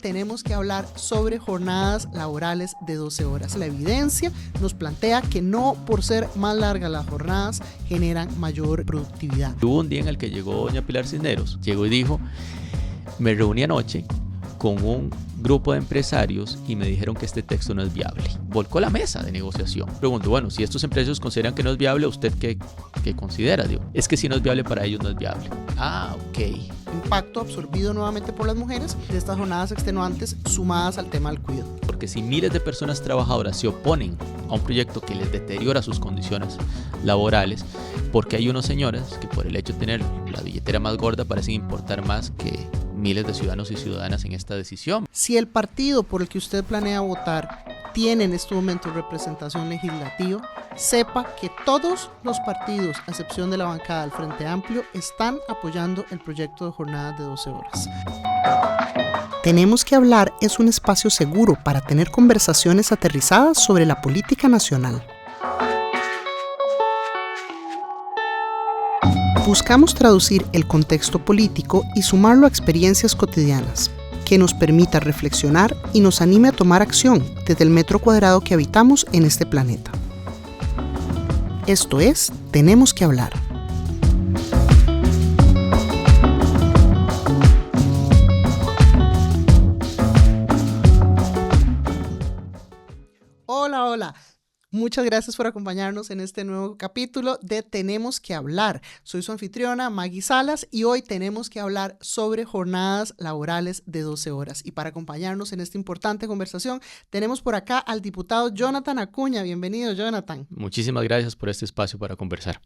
Tenemos que hablar sobre jornadas laborales de 12 horas. La evidencia nos plantea que no por ser más largas las jornadas generan mayor productividad. Hubo un día en el que llegó doña Pilar Cisneros, llegó y dijo, me reuní anoche con un grupo de empresarios y me dijeron que este texto no es viable. Volcó la mesa de negociación. Pregunto, bueno, si estos empresarios consideran que no es viable, ¿usted qué considera? Digo, es que si no es viable para ellos, no es viable. Ah, ok. Impacto absorbido nuevamente por las mujeres de estas jornadas extenuantes sumadas al tema del cuidado. Porque si miles de personas trabajadoras se oponen a un proyecto que les deteriora sus condiciones laborales, porque hay unos señores que por el hecho de tener la billetera más gorda parecen importar más que miles de ciudadanos y ciudadanas en esta decisión. Si el partido por el que usted planea votar tiene en este momento representación legislativa, sepa que todos los partidos, a excepción de la bancada del Frente Amplio, están apoyando el proyecto de jornadas de 12 horas. Tenemos que hablar es un espacio seguro para tener conversaciones aterrizadas sobre la política nacional. Buscamos traducir el contexto político y sumarlo a experiencias cotidianas, que nos permita reflexionar y nos anime a tomar acción desde el metro cuadrado que habitamos en este planeta. Esto es, Tenemos que hablar. Hola. Muchas gracias por acompañarnos en este nuevo capítulo de Tenemos que hablar. Soy su anfitriona, Maggie Salas, y hoy tenemos que hablar sobre jornadas laborales de 12 horas. Y para acompañarnos en esta importante conversación, tenemos por acá al diputado Jonathan Acuña. Bienvenido, Jonathan. Muchísimas gracias por este espacio para conversar.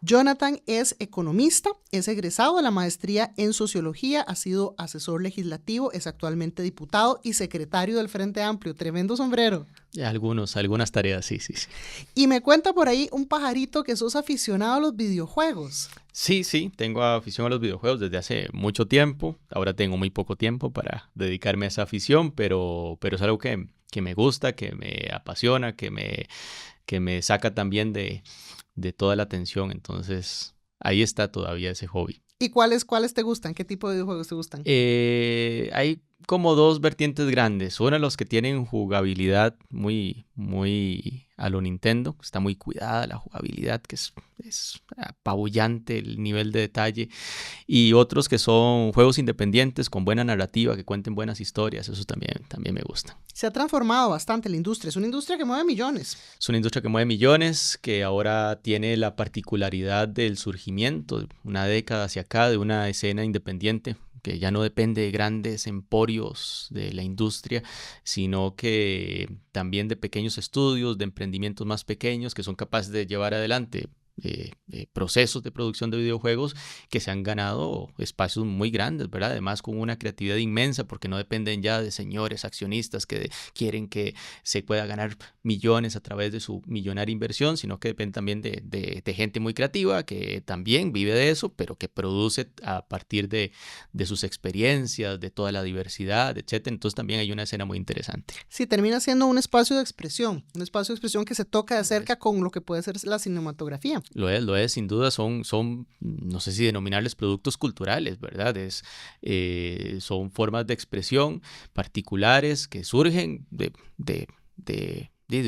Jonathan es economista, es egresado de la maestría en sociología, ha sido asesor legislativo, es actualmente diputado y secretario del Frente Amplio. Tremendo sombrero. Algunas tareas, sí. Y me cuenta por ahí un pajarito que sos aficionado a los videojuegos. Sí, tengo afición a los videojuegos desde hace mucho tiempo. Ahora tengo muy poco tiempo para dedicarme a esa afición, pero es algo que me gusta, que me apasiona, que me saca también de toda la atención. Entonces, ahí está todavía ese hobby. ¿Y cuáles te gustan? ¿Qué tipo de videojuegos te gustan? Hay como dos vertientes grandes. Una, los que tienen jugabilidad muy a lo Nintendo. Está muy cuidada la jugabilidad, que es apabullante el nivel de detalle. Y otros que son juegos independientes con buena narrativa, que cuenten buenas historias. Eso también me gusta. Se ha transformado bastante la industria. Es una industria que mueve millones. Es una industria que mueve millones, que ahora tiene la particularidad del surgimiento, una década hacia acá, de una escena independiente que ya no depende de grandes emporios de la industria, sino que también de pequeños estudios, de emprendimientos más pequeños que son capaces de llevar adelante procesos de producción de videojuegos que se han ganado espacios muy grandes, ¿verdad? Además con una creatividad inmensa porque no dependen ya de señores accionistas que quieren que se pueda ganar millones a través de su millonaria inversión, sino que dependen también de gente muy creativa que también vive de eso, pero que produce a partir de sus experiencias, de toda la diversidad, etcétera. Entonces también hay una escena muy interesante. Sí, termina siendo un espacio de expresión que se toca de cerca con lo que puede ser la cinematografía. Lo es, sin duda son, no sé si denominarles productos culturales, ¿verdad? Son formas de expresión particulares que surgen de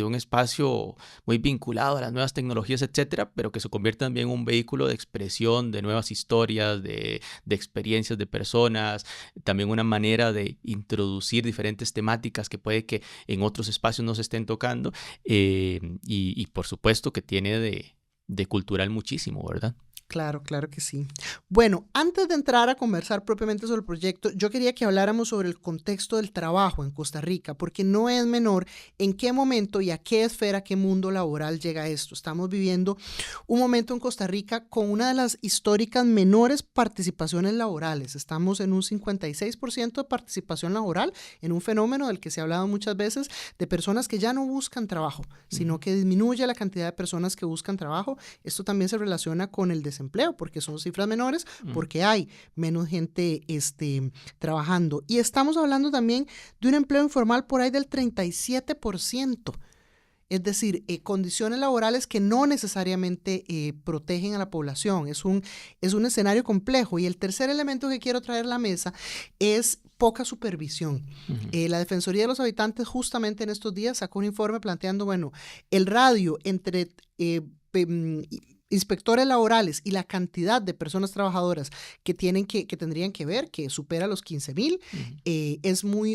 un espacio muy vinculado a las nuevas tecnologías, etcétera, pero que se convierte también en un vehículo de expresión de nuevas historias, de experiencias de personas, también una manera de introducir diferentes temáticas que puede que en otros espacios no se estén tocando, y por supuesto que tiene de cultural muchísimo, ¿verdad? Claro que sí. Bueno, antes de entrar a conversar propiamente sobre el proyecto, yo quería que habláramos sobre el contexto del trabajo en Costa Rica, porque no es menor en qué momento y a qué esfera, qué mundo laboral llega esto. Estamos viviendo un momento en Costa Rica con una de las históricas menores participaciones laborales. Estamos en un 56% de participación laboral, en un fenómeno del que se ha hablado muchas veces, de personas que ya no buscan trabajo, sino que disminuye la cantidad de personas que buscan trabajo. Esto también se relaciona con el desempleo, porque son cifras menores, porque hay menos gente trabajando. Y estamos hablando también de un empleo informal por ahí del 37%. Es decir, condiciones laborales que no necesariamente protegen a la población. Es un escenario complejo. Y el tercer elemento que quiero traer a la mesa es poca supervisión. La Defensoría de los Habitantes justamente en estos días sacó un informe planteando, bueno, el radio entre inspectores laborales y la cantidad de personas trabajadoras que tendrían que ver, que supera los 15,000,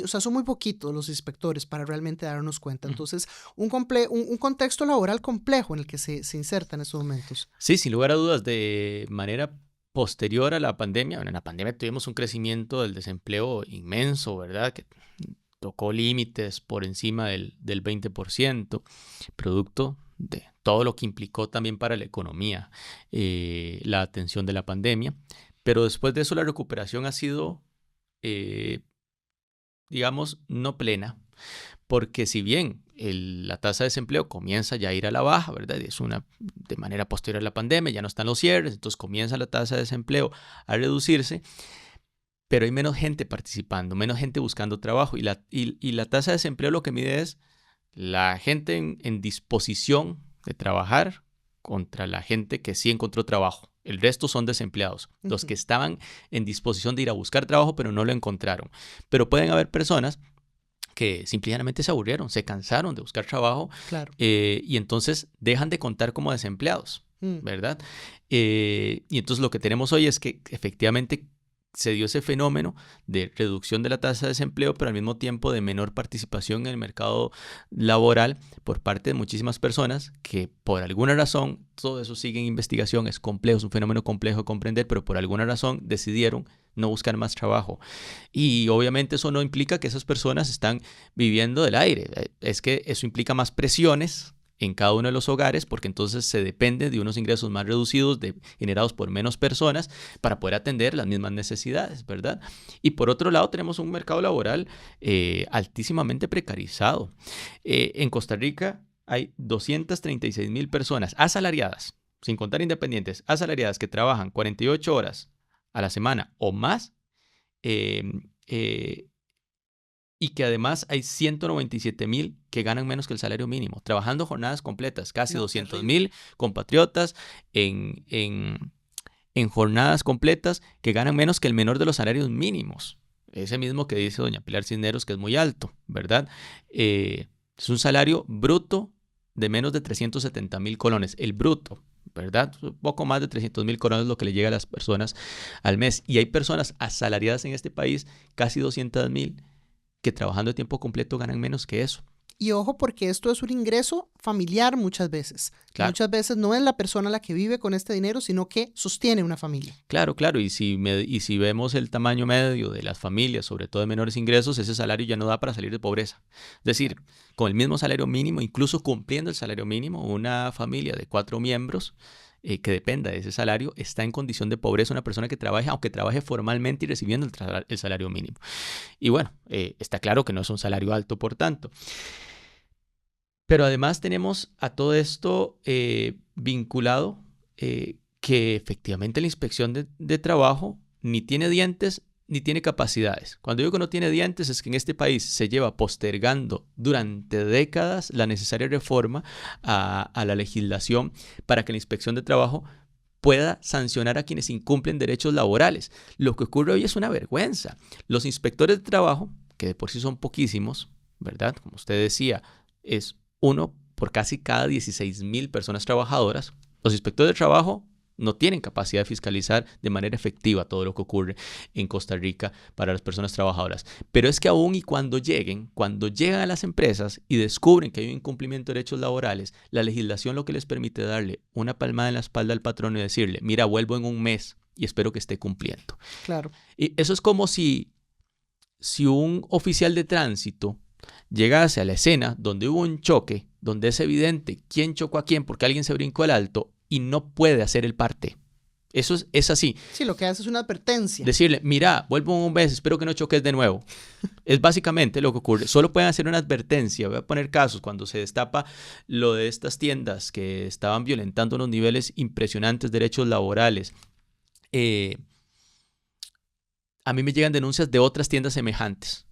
son muy poquitos los inspectores para realmente darnos cuenta. Entonces, un contexto laboral complejo en el que se inserta en estos momentos. Sí, sin lugar a dudas, de manera posterior a la pandemia, bueno, en la pandemia tuvimos un crecimiento del desempleo inmenso, ¿verdad? Que tocó límites por encima del 20%, producto de todo lo que implicó también para la economía la atención de la pandemia. Pero después de eso la recuperación ha sido, digamos, no plena, porque si bien la tasa de desempleo comienza ya a ir a la baja, ¿verdad? Es de manera posterior a la pandemia, ya no están los cierres, entonces comienza la tasa de desempleo a reducirse, pero hay menos gente participando, menos gente buscando trabajo, y la tasa de desempleo lo que mide es la gente en disposición de trabajar contra la gente que sí encontró trabajo. El resto son desempleados, los que estaban en disposición de ir a buscar trabajo pero no lo encontraron. Pero pueden haber personas que simplemente se aburrieron, se cansaron de buscar trabajo, claro. Y entonces dejan de contar como desempleados, ¿verdad? Y entonces lo que tenemos hoy es que efectivamente se dio ese fenómeno de reducción de la tasa de desempleo, pero al mismo tiempo de menor participación en el mercado laboral por parte de muchísimas personas que por alguna razón, todo eso sigue en investigación, es complejo, es un fenómeno complejo de comprender, pero por alguna razón decidieron no buscar más trabajo. Y obviamente eso no implica que esas personas están viviendo del aire, es que eso implica más presiones en cada uno de los hogares, porque entonces se depende de unos ingresos más reducidos generados por menos personas para poder atender las mismas necesidades, ¿verdad? Y por otro lado tenemos un mercado laboral altísimamente precarizado. En Costa Rica hay 236,000 personas asalariadas, sin contar independientes, asalariadas que trabajan 48 horas a la semana o más, y que además hay 197,000 que ganan menos que el salario mínimo, trabajando jornadas completas, casi 200,000 compatriotas en jornadas completas que ganan menos que el menor de los salarios mínimos. Ese mismo que dice doña Pilar Cisneros, que es muy alto, ¿verdad? Es un salario bruto de menos de 370,000 colones, el bruto, ¿verdad? Un poco más de 300,000 colones lo que le llega a las personas al mes. Y hay personas asalariadas en este país, casi 200,000, que trabajando de tiempo completo ganan menos que eso. Y ojo, porque esto es un ingreso familiar muchas veces. Claro. Muchas veces no es la persona la que vive con este dinero, sino que sostiene una familia. Claro, claro. Y si vemos el tamaño medio de las familias, sobre todo de menores ingresos, ese salario ya no da para salir de pobreza. Es decir, con el mismo salario mínimo, incluso cumpliendo el salario mínimo, una familia de 4 miembros que dependa de ese salario, está en condición de pobreza una persona que trabaje, aunque trabaje formalmente y recibiendo el salario mínimo. Y bueno, está claro que no es un salario alto, por tanto. Pero además tenemos a todo esto vinculado que efectivamente la inspección de trabajo ni tiene dientes ni tiene capacidades. Cuando digo que no tiene dientes es que en este país se lleva postergando durante décadas la necesaria reforma a la legislación para que la inspección de trabajo pueda sancionar a quienes incumplen derechos laborales. Lo que ocurre hoy es una vergüenza. Los inspectores de trabajo, que de por sí son poquísimos, ¿verdad? Como usted decía, es uno por casi cada 16,000 personas trabajadoras. Los inspectores de trabajo no tienen capacidad de fiscalizar de manera efectiva todo lo que ocurre en Costa Rica para las personas trabajadoras. Pero es que aún y cuando llegan a las empresas y descubren que hay un incumplimiento de derechos laborales, la legislación lo que les permite darle una palmada en la espalda al patrón y decirle, mira, vuelvo en un mes y espero que esté cumpliendo. Claro. Y eso es como si un oficial de tránsito llegase a la escena donde hubo un choque, donde es evidente quién chocó a quién porque alguien se brincó el alto y no puede hacer el parte. Eso es así. Sí, lo que hace es una advertencia. Decirle, mira, vuelvo un mes, espero que no choques de nuevo. Es básicamente lo que ocurre. Solo pueden hacer una advertencia. Voy a poner casos cuando se destapa lo de estas tiendas que estaban violentando unos niveles impresionantes de derechos laborales. A mí me llegan denuncias de otras tiendas semejantes.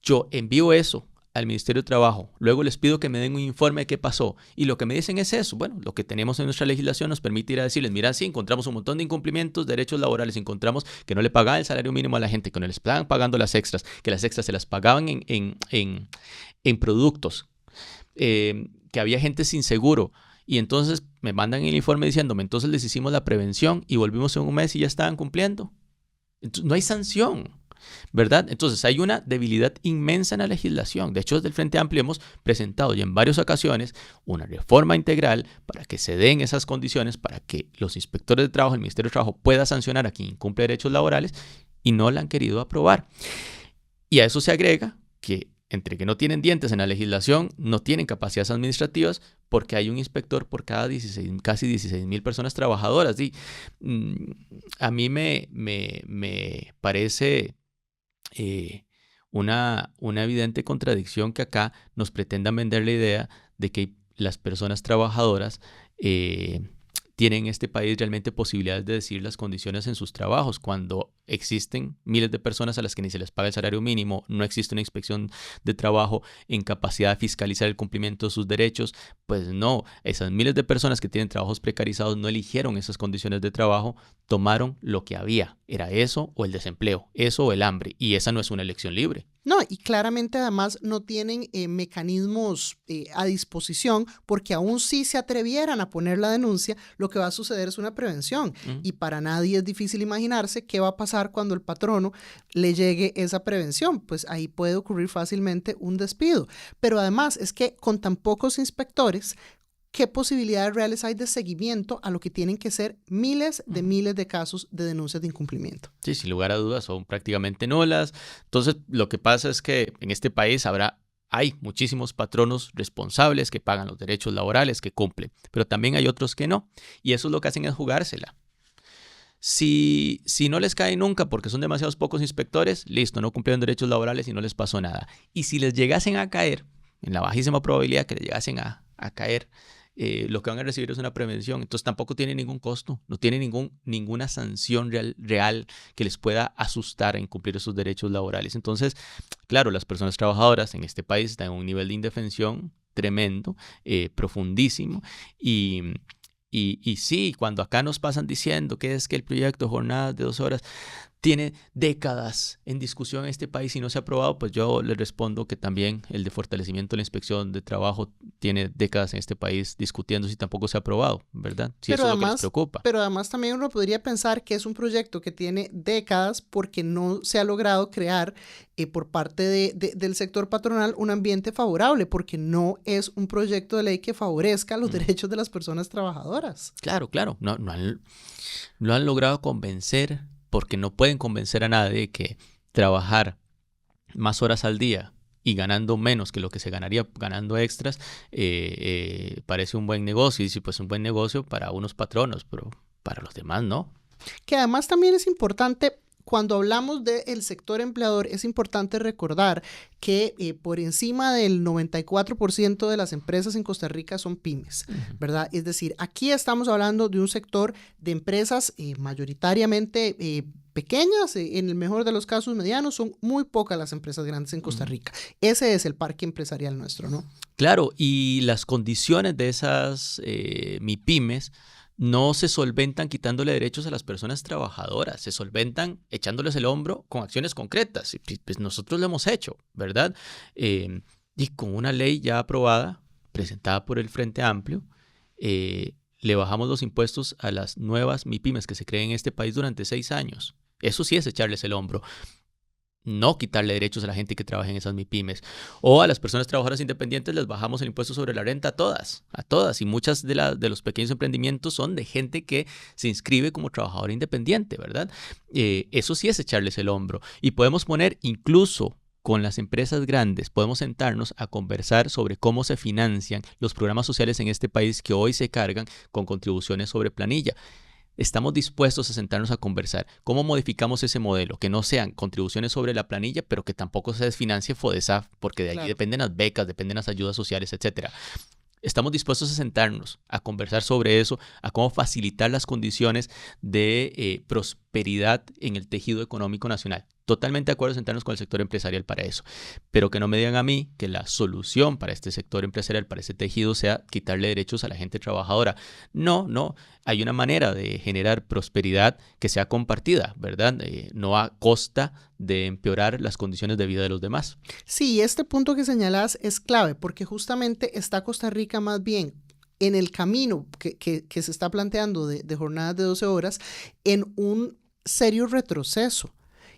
Yo envío eso al Ministerio de Trabajo, luego les pido que me den un informe de qué pasó, y lo que me dicen es eso. Bueno, lo que tenemos en nuestra legislación nos permite ir a decirles, mira, sí, encontramos un montón de incumplimientos, derechos laborales, encontramos que no le pagaban el salario mínimo a la gente, que no les estaban pagando las extras, que las extras se las pagaban en productos, que había gente sin seguro. Y entonces me mandan el informe diciéndome, entonces les hicimos la prevención y volvimos en un mes y ya estaban cumpliendo. Entonces, no hay sanción, ¿verdad? Entonces hay una debilidad inmensa en la legislación. De hecho, desde el Frente Amplio hemos presentado ya en varias ocasiones una reforma integral para que se den esas condiciones, para que los inspectores de trabajo, el Ministerio de Trabajo pueda sancionar a quien incumple derechos laborales, y no la han querido aprobar. Y a eso se agrega que entre que no tienen dientes en la legislación, no tienen capacidades administrativas, porque hay un inspector por cada casi 16,000 personas trabajadoras. Y a mí me parece una evidente contradicción que acá nos pretendan vender la idea de que las personas trabajadoras tienen en este país realmente posibilidades de decidir las condiciones en sus trabajos, cuando existen miles de personas a las que ni se les paga el salario mínimo, no existe una inspección de trabajo en capacidad de fiscalizar el cumplimiento de sus derechos. Pues no, esas miles de personas que tienen trabajos precarizados no eligieron esas condiciones de trabajo, tomaron lo que había, era eso o el desempleo, eso o el hambre, y esa no es una elección libre. No, y claramente además no tienen mecanismos a disposición, porque aún si se atrevieran a poner la denuncia, lo que va a suceder es una prevención. Y para nadie es difícil imaginarse qué va a pasar cuando el patrono le llegue esa prevención. Pues ahí puede ocurrir fácilmente un despido. Pero además es que con tan pocos inspectores, ¿qué posibilidades reales hay de seguimiento a lo que tienen que ser miles de casos de denuncias de incumplimiento? Sí, sin lugar a dudas, son prácticamente nulas. Entonces, lo que pasa es que en este país hay muchísimos patronos responsables que pagan los derechos laborales, que cumplen, pero también hay otros que no. Y eso es lo que hacen, es jugársela. Si no les cae nunca porque son demasiados pocos inspectores, listo, no cumplieron derechos laborales y no les pasó nada. Y si les llegasen a caer, en la bajísima probabilidad que les llegasen a caer, lo que van a recibir es una prevención. Entonces tampoco tiene ningún costo, no tiene ninguna sanción real que les pueda asustar en cumplir esos derechos laborales. Entonces, claro, las personas trabajadoras en este país están en un nivel de indefensión tremendo, profundísimo, y sí, cuando acá nos pasan diciendo que es que el proyecto de jornadas de 12 horas tiene décadas en discusión en este país y no se ha aprobado, pues yo le respondo que también el de fortalecimiento de la inspección de trabajo tiene décadas en este país discutiéndose y tampoco se ha aprobado, ¿verdad? Si eso es lo que les preocupa. Pero además también uno podría pensar que es un proyecto que tiene décadas porque no se ha logrado crear por parte del sector patronal un ambiente favorable, porque no es un proyecto de ley que favorezca los derechos de las personas trabajadoras. Claro, no han logrado convencer, porque no pueden convencer a nadie que trabajar más horas al día y ganando menos que lo que se ganaría ganando extras parece un buen negocio. Y sí, pues un buen negocio para unos patronos, pero para los demás no. Que además también es importante, cuando hablamos del sector empleador, es importante recordar que por encima del 94% de las empresas en Costa Rica son pymes, ¿verdad? Es decir, aquí estamos hablando de un sector de empresas mayoritariamente pequeñas, en el mejor de los casos medianos. Son muy pocas las empresas grandes en Costa Rica. Ese es el parque empresarial nuestro, ¿no? Claro, y las condiciones de esas MIPYMES no se solventan quitándole derechos a las personas trabajadoras, se solventan echándoles el hombro con acciones concretas. Pues nosotros lo hemos hecho, ¿verdad? Y con una ley ya aprobada, presentada por el Frente Amplio, le bajamos los impuestos a las nuevas MIPYMES que se creen en este país durante 6 años. Eso sí es echarles el hombro. No quitarle derechos a la gente que trabaja en esas MIPYMES. O a las personas trabajadoras independientes les bajamos el impuesto sobre la renta a todas. Y muchas de los pequeños emprendimientos son de gente que se inscribe como trabajadora independiente, ¿verdad? Eso sí es echarles el hombro. Y podemos poner incluso con las empresas grandes, podemos sentarnos a conversar sobre cómo se financian los programas sociales en este país que hoy se cargan con contribuciones sobre planilla. Estamos dispuestos a sentarnos a conversar cómo modificamos ese modelo, que no sean contribuciones sobre la planilla, pero que tampoco se desfinancie FODESAF, porque de ahí dependen las becas, dependen las ayudas sociales, etc. Estamos dispuestos a sentarnos a conversar sobre eso, a cómo facilitar las condiciones de prosperidad en el tejido económico nacional. totalmente de acuerdo en sentarnos con el sector empresarial para eso, pero que no me digan a mí que la solución para este sector empresarial, para este tejido, sea quitarle derechos a la gente trabajadora. No, no, hay una manera de generar prosperidad que sea compartida, ¿verdad? No a costa de empeorar las condiciones de vida de los demás. Sí, este punto que señalas es clave porque justamente está Costa Rica más bien en el camino que se está planteando de jornadas de 12 horas en un serio retroceso.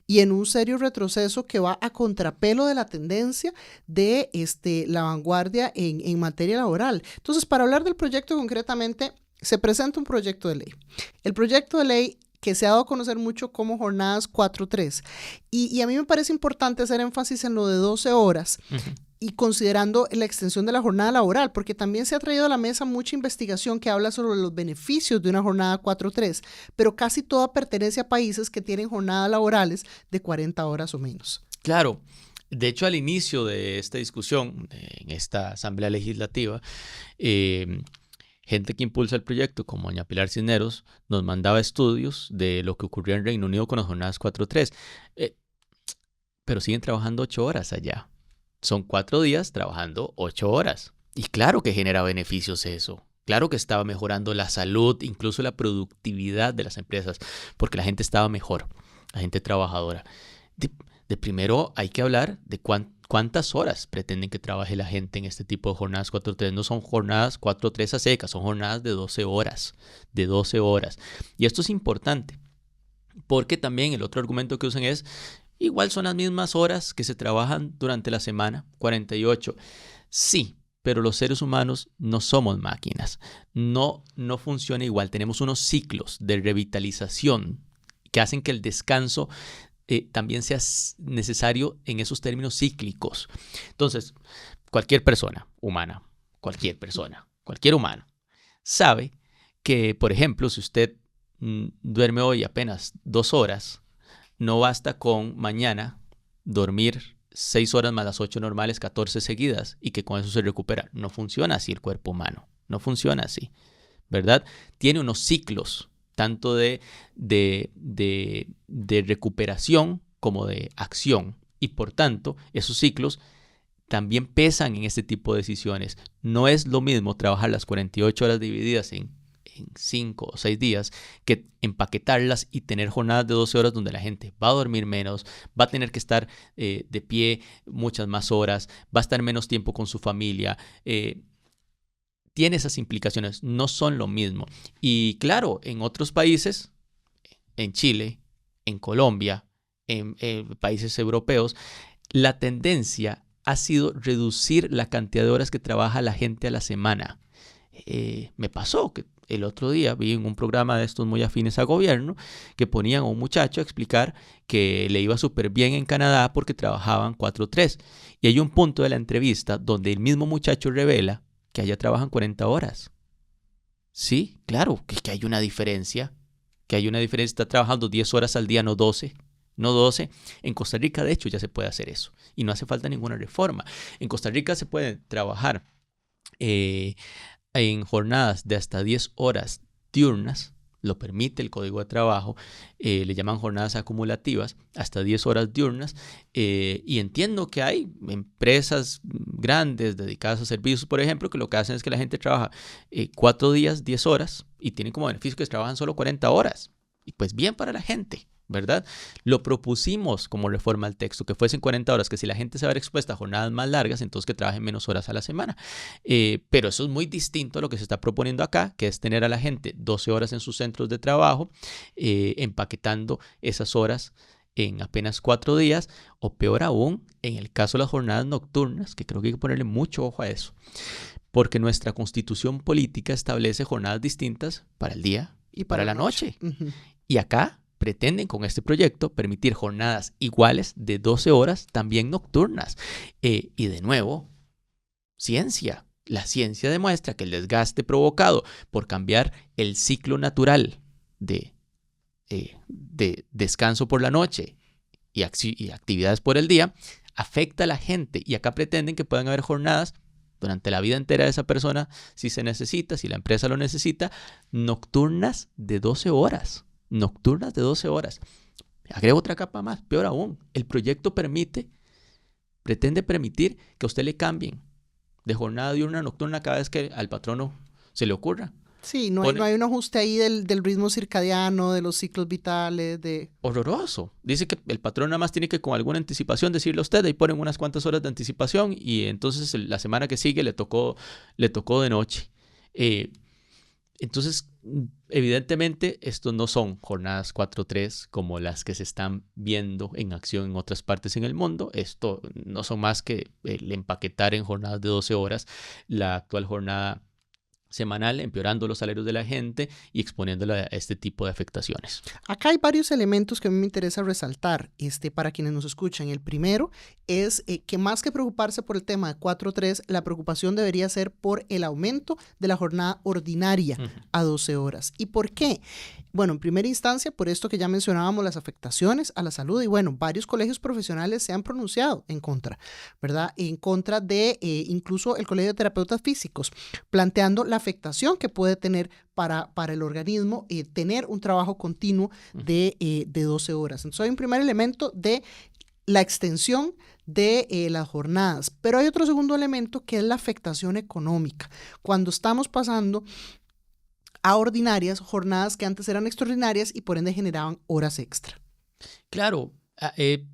Y en un serio retroceso que va a contrapelo de la tendencia de la vanguardia en materia laboral. Entonces, para hablar del proyecto concretamente, se presenta un proyecto de ley. El proyecto de ley que se ha dado a conocer mucho como jornadas 4-3. Y a mí me parece importante hacer énfasis en lo de 12 horas. Y considerando la extensión de la jornada laboral, porque también se ha traído a la mesa mucha investigación que habla sobre los beneficios de una jornada 4-3, pero casi toda pertenece a países que tienen jornadas laborales de 40 horas o menos. Claro. De hecho, al inicio de esta discusión, en esta Asamblea Legislativa, gente que impulsa el proyecto, como doña Pilar Cisneros, nos mandaba estudios de lo que ocurrió en Reino Unido con las jornadas 4-3. Pero siguen trabajando 8 horas allá. Son 4 días trabajando 8 horas. Y claro que genera beneficios eso. Claro que estaba mejorando la salud, incluso la productividad de las empresas, porque la gente estaba mejor, la gente trabajadora. De primero hay que hablar de cuántas horas pretenden que trabaje la gente en este tipo de jornadas 4-3. No son jornadas 4-3 a secas, son jornadas de 12 horas. De 12 horas. Y esto es importante, porque también el otro argumento que usan es: igual son las mismas horas que se trabajan durante la semana, 48. Sí, pero los seres humanos no somos máquinas. No funciona igual. Tenemos unos ciclos de revitalización que hacen que el descanso también sea necesario en esos términos cíclicos. Entonces, cualquier persona humana, cualquier humano, sabe que, por ejemplo, si usted duerme hoy apenas 2 horas, no basta con mañana dormir 6 horas más las 8 normales, 14 seguidas, y que con eso se recupera. No funciona así el cuerpo humano. No funciona así, ¿verdad? Tiene unos ciclos, tanto de recuperación como de acción. Y por tanto, esos ciclos también pesan en este tipo de decisiones. No es lo mismo trabajar las 48 horas divididas en 5 o 6 días que empaquetarlas y tener jornadas de 12 horas donde la gente va a dormir menos, va a tener que estar de pie muchas más horas, va a estar menos tiempo con su familia. Tiene esas implicaciones, no son lo mismo. Y claro, en otros países, en Chile, en Colombia, en países europeos, la tendencia ha sido reducir la cantidad de horas que trabaja la gente a la semana. Me pasó que el otro día vi en un programa de estos muy afines a gobierno que ponían a un muchacho a explicar que le iba súper bien en Canadá porque trabajaban 4-3. Y hay un punto de la entrevista donde el mismo muchacho revela que allá trabajan 40 horas. Sí, claro, que hay una diferencia. Está trabajando 10 horas al día, no 12. No 12. En Costa Rica, de hecho, ya se puede hacer eso. Y no hace falta ninguna reforma. En Costa Rica se puede trabajar en jornadas de hasta 10 horas diurnas, lo permite el Código de Trabajo, le llaman jornadas acumulativas, hasta 10 horas diurnas, y entiendo que hay empresas grandes dedicadas a servicios, por ejemplo, que lo que hacen es que la gente trabaja 4 días, 10 horas, y tienen como beneficio que trabajan solo 40 horas, y pues bien para la gente, ¿verdad? Lo propusimos como reforma al texto, que fuesen 40 horas, que si la gente se va a ver expuesta a jornadas más largas, entonces que trabajen menos horas a la semana. Pero eso es muy distinto a lo que se está proponiendo acá, que es tener a la gente 12 horas en sus centros de trabajo, empaquetando esas horas en apenas 4 días, o peor aún, en el caso de las jornadas nocturnas, que creo que hay que ponerle mucho ojo a eso, porque nuestra constitución política establece jornadas distintas para el día y para la noche. Uh-huh. Y acá pretenden con este proyecto permitir jornadas iguales de 12 horas también nocturnas. Y de nuevo, ciencia. La ciencia demuestra que el desgaste provocado por cambiar el ciclo natural de descanso por la noche y actividades por el día afecta a la gente. Y acá pretenden que puedan haber jornadas durante la vida entera de esa persona, si se necesita, si la empresa lo necesita, nocturnas de 12 horas. Nocturnas de 12 horas. Agrego otra capa más, peor aún, el proyecto pretende permitir que a usted le cambien de jornada diurna a nocturna cada vez que al patrono se le ocurra. Sí, no hay un ajuste ahí del ritmo circadiano, de los ciclos vitales, de... Horroroso. Dice que el patrón nada más tiene que con alguna anticipación decirle a usted, ahí ponen unas cuantas horas de anticipación y entonces la semana que sigue le tocó de noche. Entonces, evidentemente, estos no son jornadas 4-3 como las que se están viendo en acción en otras partes en el mundo. Esto no son más que el empaquetar en jornadas de 12 horas la actual jornada semanal, empeorando los salarios de la gente y exponiéndola a este tipo de afectaciones. Acá hay varios elementos que a mí me interesa resaltar para quienes nos escuchan. El primero es que más que preocuparse por el tema de 4-3, la preocupación debería ser por el aumento de la jornada ordinaria a 12 horas. ¿Y por qué? Bueno, en primera instancia, por esto que ya mencionábamos, las afectaciones a la salud, y bueno, varios colegios profesionales se han pronunciado en contra, ¿verdad? En contra de incluso el Colegio de Terapeutas Físicos, planteando la afectación que puede tener para el organismo tener un trabajo continuo de 12 horas. Entonces hay un primer elemento de la extensión de las jornadas, pero hay otro segundo elemento que es la afectación económica. Cuando estamos pasando a ordinarias, jornadas que antes eran extraordinarias y por ende generaban horas extra. Claro,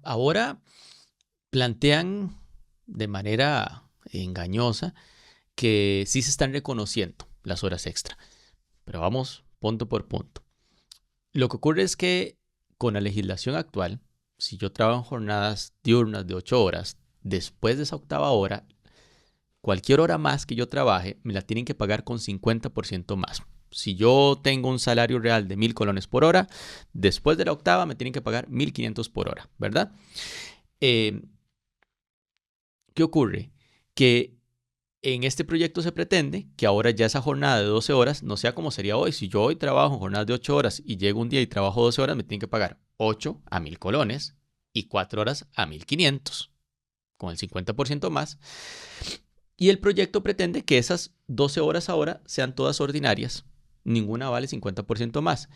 ahora plantean de manera engañosa que sí se están reconociendo las horas extra, pero vamos punto por punto. Lo que ocurre es que con la legislación actual, si yo trabajo en jornadas diurnas de 8 horas, después de esa octava hora, cualquier hora más que yo trabaje, me la tienen que pagar con 50% más. Si yo tengo un salario real de 1,000 colones por hora, después de la octava me tienen que pagar 1,500 por hora, ¿verdad? ¿Qué ocurre? Que en este proyecto se pretende que ahora ya esa jornada de 12 horas no sea como sería hoy. Si yo hoy trabajo en jornadas de 8 horas y llego un día y trabajo 12 horas, me tienen que pagar 8 a 1,000 colones y 4 horas a 1,500, con el 50% más. Y el proyecto pretende que esas 12 horas ahora sean todas ordinarias. Ninguna vale 50% más.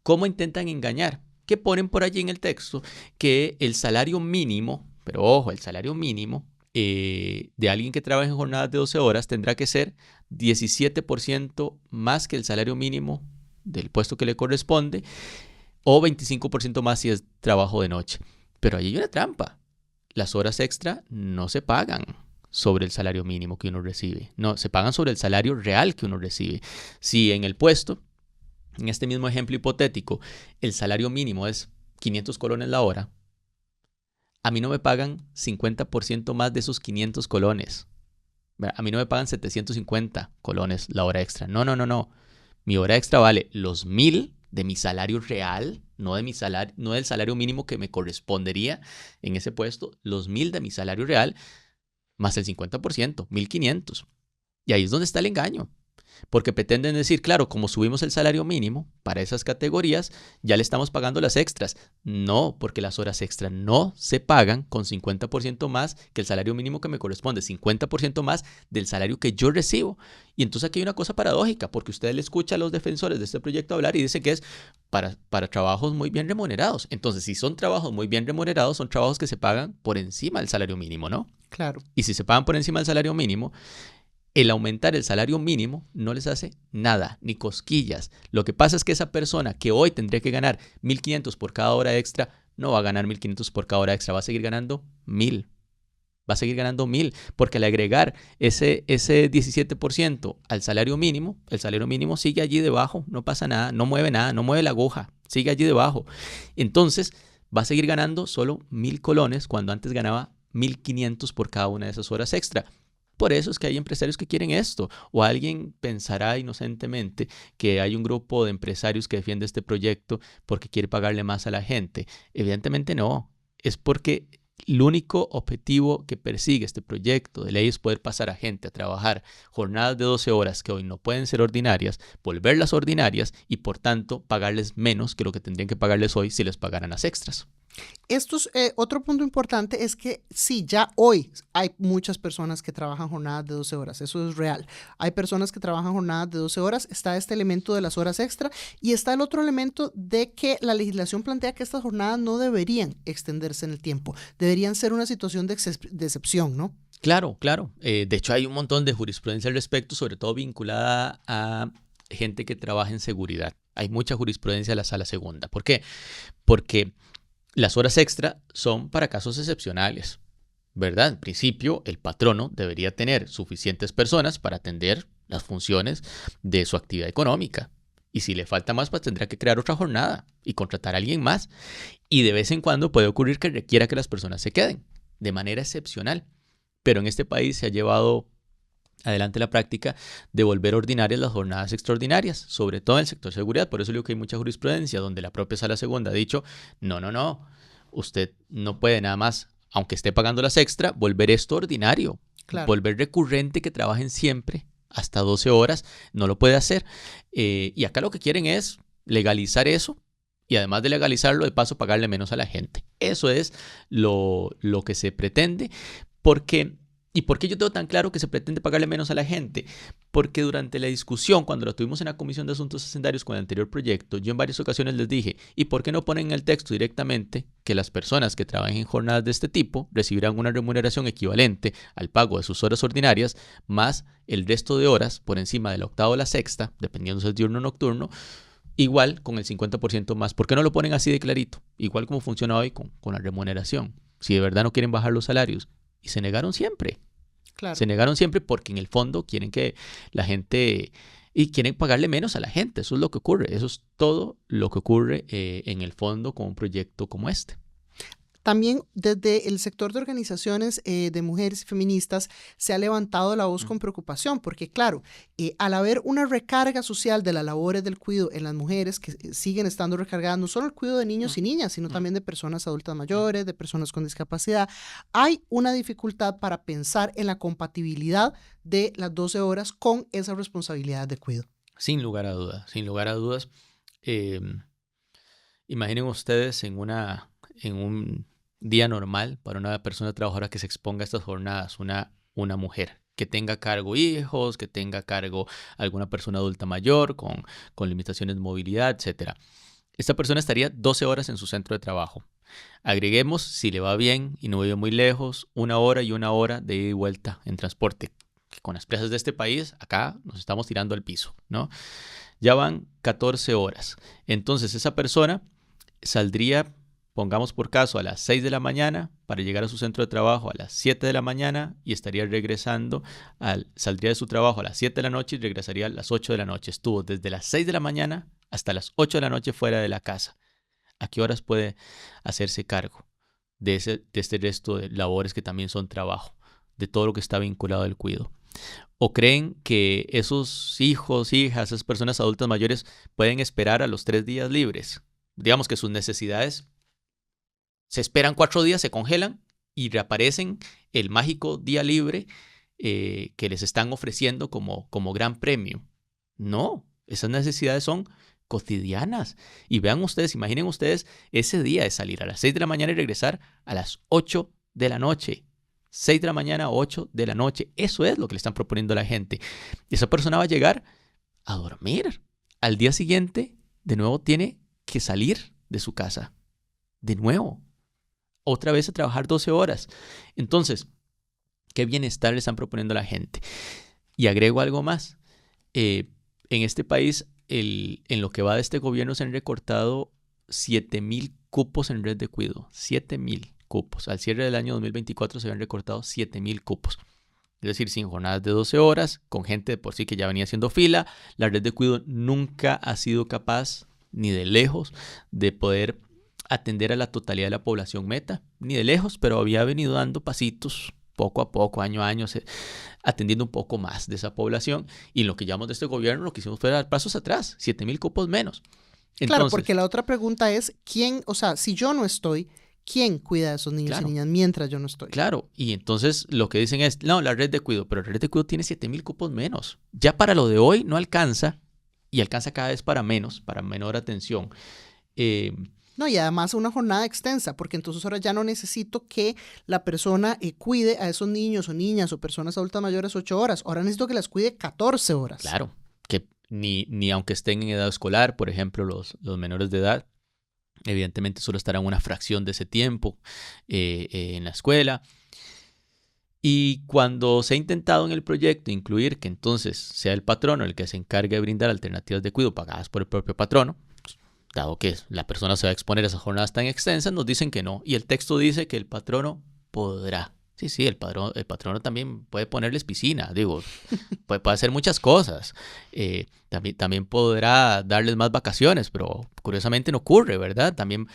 ¿Cómo intentan engañar? Que ponen por allí en el texto que el salario mínimo, pero ojo, el salario mínimo de alguien que trabaja en jornadas de 12 horas tendrá que ser 17% más que el salario mínimo del puesto que le corresponde o 25% más si es trabajo de noche. Pero allí hay una trampa. Las horas extra no se pagan sobre el salario mínimo que uno recibe. No, se pagan sobre el salario real que uno recibe. Si en el puesto, en este mismo ejemplo hipotético, el salario mínimo es 500 colones la hora, a mí no me pagan 50% más de esos 500 colones. A mí no me pagan 750 colones la hora extra. No. Mi hora extra vale los 1,000 de mi salario real, no del salario mínimo que me correspondería en ese puesto, los 1,000 de mi salario real, más el 50%, 1,500. Y ahí es donde está el engaño. Porque pretenden decir, claro, como subimos el salario mínimo para esas categorías, ya le estamos pagando las extras. No, porque las horas extras no se pagan con 50% más que el salario mínimo que me corresponde, 50% más del salario que yo recibo. Y entonces aquí hay una cosa paradójica, porque usted le escucha a los defensores de este proyecto hablar y dicen que es para trabajos muy bien remunerados. Entonces, si son trabajos muy bien remunerados, son trabajos que se pagan por encima del salario mínimo, ¿no? Claro. Y si se pagan por encima del salario mínimo, el aumentar el salario mínimo no les hace nada, ni cosquillas. Lo que pasa es que esa persona que hoy tendría que ganar 1,500 por cada hora extra, no va a ganar 1,500 por cada hora extra, va a seguir ganando 1,000. Va a seguir ganando 1,000, porque al agregar ese 17% al salario mínimo, el salario mínimo sigue allí debajo, no pasa nada, no mueve nada, no mueve la aguja, sigue allí debajo. Entonces va a seguir ganando solo 1,000 colones cuando antes ganaba 1,500 por cada una de esas horas extra. Por eso es que hay empresarios que quieren esto. O alguien pensará inocentemente que hay un grupo de empresarios que defiende este proyecto porque quiere pagarle más a la gente. Evidentemente no. Es porque el único objetivo que persigue este proyecto de ley es poder pasar a gente a trabajar jornadas de 12 horas que hoy no pueden ser ordinarias, volverlas ordinarias y por tanto pagarles menos que lo que tendrían que pagarles hoy si les pagaran las extras. Otro punto importante es que sí, ya hoy hay muchas personas que trabajan jornadas de 12 horas, eso es real. Hay personas que trabajan jornadas de 12 horas, está este elemento de las horas extra y está el otro elemento de que la legislación plantea que estas jornadas no deberían extenderse en el tiempo, deberían ser una situación de excepción, ¿no? Claro, claro. De hecho, hay un montón de jurisprudencia al respecto, sobre todo vinculada a gente que trabaja en seguridad. Hay mucha jurisprudencia de la Sala Segunda. ¿Por qué? Porque las horas extra son para casos excepcionales, ¿verdad? En principio, el patrono debería tener suficientes personas para atender las funciones de su actividad económica. Y si le falta más, pues tendrá que crear otra jornada y contratar a alguien más. Y de vez en cuando puede ocurrir que requiera que las personas se queden de manera excepcional. Pero en este país se ha llevado adelante la práctica de volver ordinarias las jornadas extraordinarias, sobre todo en el sector seguridad. Por eso digo que hay mucha jurisprudencia donde la propia Sala Segunda ha dicho, no, usted no puede nada más, aunque esté pagando las extra, volver esto ordinario, Claro. volver recurrente que trabajen siempre hasta 12 horas, no lo puede hacer. Y acá lo que quieren es legalizar eso y además de legalizarlo, de paso pagarle menos a la gente. Eso es lo que se pretende. ¿Y por qué yo tengo tan claro que se pretende pagarle menos a la gente? Porque durante la discusión, cuando lo tuvimos en la Comisión de Asuntos Hacendarios con el anterior proyecto, yo en varias ocasiones les dije, ¿y por qué no ponen en el texto directamente que las personas que trabajen en jornadas de este tipo recibirán una remuneración equivalente al pago de sus horas ordinarias más el resto de horas por encima de la octava o la sexta, dependiendo si es diurno o nocturno, igual con el 50% más? ¿Por qué no lo ponen así de clarito? Igual como funciona hoy con la remuneración. Si de verdad no quieren bajar los salarios. Y se negaron siempre. Claro. Se negaron siempre porque en el fondo quieren que la gente... Y quieren pagarle menos a la gente. Eso es lo que ocurre. Eso es todo lo que ocurre en el fondo con un proyecto como este. También desde el sector de organizaciones de mujeres y feministas se ha levantado la voz con preocupación, porque claro, al haber una recarga social de las labores del cuidado en las mujeres que siguen estando recargadas, no solo el cuidado de niños y niñas, sino también de personas adultas mayores, de personas con discapacidad, hay una dificultad para pensar en la compatibilidad de las 12 horas con esa responsabilidad de cuidado. Sin lugar a dudas, sin lugar a dudas. Imaginen ustedes en un día normal para una persona trabajadora que se exponga a estas jornadas, una mujer que tenga a cargo hijos, que tenga a cargo alguna persona adulta mayor con limitaciones de movilidad, etc. Esta persona estaría 12 horas en su centro de trabajo. Agreguemos, si le va bien y no vive muy lejos, 1 hora y 1 hora de ida y vuelta en transporte. Que con las presas de este país, acá nos estamos tirando al piso, ¿no? Ya van 14 horas. Entonces esa persona saldría, pongamos por caso, a las 6 de la mañana para llegar a su centro de trabajo a las 7 de la mañana y estaría regresando, saldría de su trabajo a las 7 de la noche y regresaría a las 8 de la noche. Estuvo desde las 6 de la mañana hasta las 8 de la noche fuera de la casa. ¿A qué horas puede hacerse cargo de este resto de labores que también son trabajo, de todo lo que está vinculado al cuidado? ¿O creen que esos hijos, hijas, esas personas adultas mayores pueden esperar a los 3 días libres? Digamos que sus necesidades se esperan 4 días, se congelan y reaparecen el mágico día libre que les están ofreciendo como gran premio. No, esas necesidades son cotidianas. Y vean ustedes, imaginen ustedes ese día de salir a las 6 de la mañana y regresar a las 8 de la noche. 6 de la mañana a 8 de la noche. Eso es lo que le están proponiendo a la gente. Esa persona va a llegar a dormir. Al día siguiente, de nuevo, tiene que salir de su casa. De nuevo. Otra vez a trabajar 12 horas. Entonces, ¿qué bienestar le están proponiendo a la gente? Y agrego algo más. En este país, en lo que va de este gobierno, se han recortado 7,000 cupos en red de cuidado. 7,000 cupos. Al cierre del año 2024 se habían recortado 7,000 cupos. Es decir, sin jornadas de 12 horas, con gente de por sí que ya venía haciendo fila. La red de cuidado nunca ha sido capaz, ni de lejos, de poder atender a la totalidad de la población meta. Ni de lejos, pero había venido dando pasitos poco a poco, año a año, atendiendo un poco más de esa población. Y lo que llamamos de este gobierno, lo que hicimos fue dar pasos atrás, 7,000 cupos menos. Entonces, claro, porque la otra pregunta es, ¿quién, o sea, si yo no estoy, ¿quién cuida a esos niños y niñas mientras yo no estoy? Claro, y entonces lo que dicen es, no, la red de cuidado, pero la red de cuidado tiene 7,000 cupos menos. Ya para lo de hoy no alcanza, y alcanza cada vez para menos, para menor atención. No, y además una jornada extensa, porque entonces ahora ya no necesito que la persona cuide a esos niños o niñas o personas adultas mayores 8 horas. Ahora necesito que las cuide 14 horas. Claro, que ni aunque estén en edad escolar, por ejemplo, los menores de edad, evidentemente solo estarán una fracción de ese tiempo en la escuela. Y cuando se ha intentado en el proyecto incluir que entonces sea el patrono el que se encargue de brindar alternativas de cuidado pagadas por el propio patrono, pues, dado que la persona se va a exponer a esas jornadas tan extensas, nos dicen que no. Y el texto dice que el patrono podrá. Sí, el patrono también puede ponerles piscina, digo, puede hacer muchas cosas. También podrá darles más vacaciones, pero curiosamente no ocurre, ¿verdad? También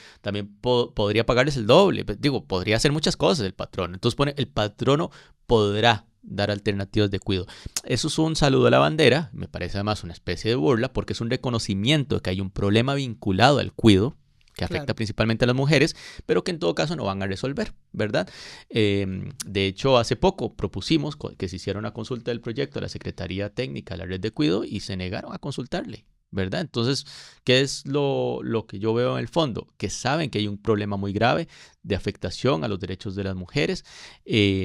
podría pagarles el doble. Digo, podría hacer muchas cosas el patrono. Entonces pone, el patrono podrá dar alternativas de cuidado. Eso es un saludo a la bandera, me parece además una especie de burla, porque es un reconocimiento de que hay un problema vinculado al cuidado, que afecta Claro. principalmente a las mujeres, pero que en todo caso no van a resolver, ¿verdad? De hecho, hace poco propusimos que se hiciera una consulta del proyecto a la Secretaría Técnica de la Red de Cuidado y se negaron a consultarle, ¿verdad? Entonces, ¿qué es lo que yo veo en el fondo? Que saben que hay un problema muy grave de afectación a los derechos de las mujeres,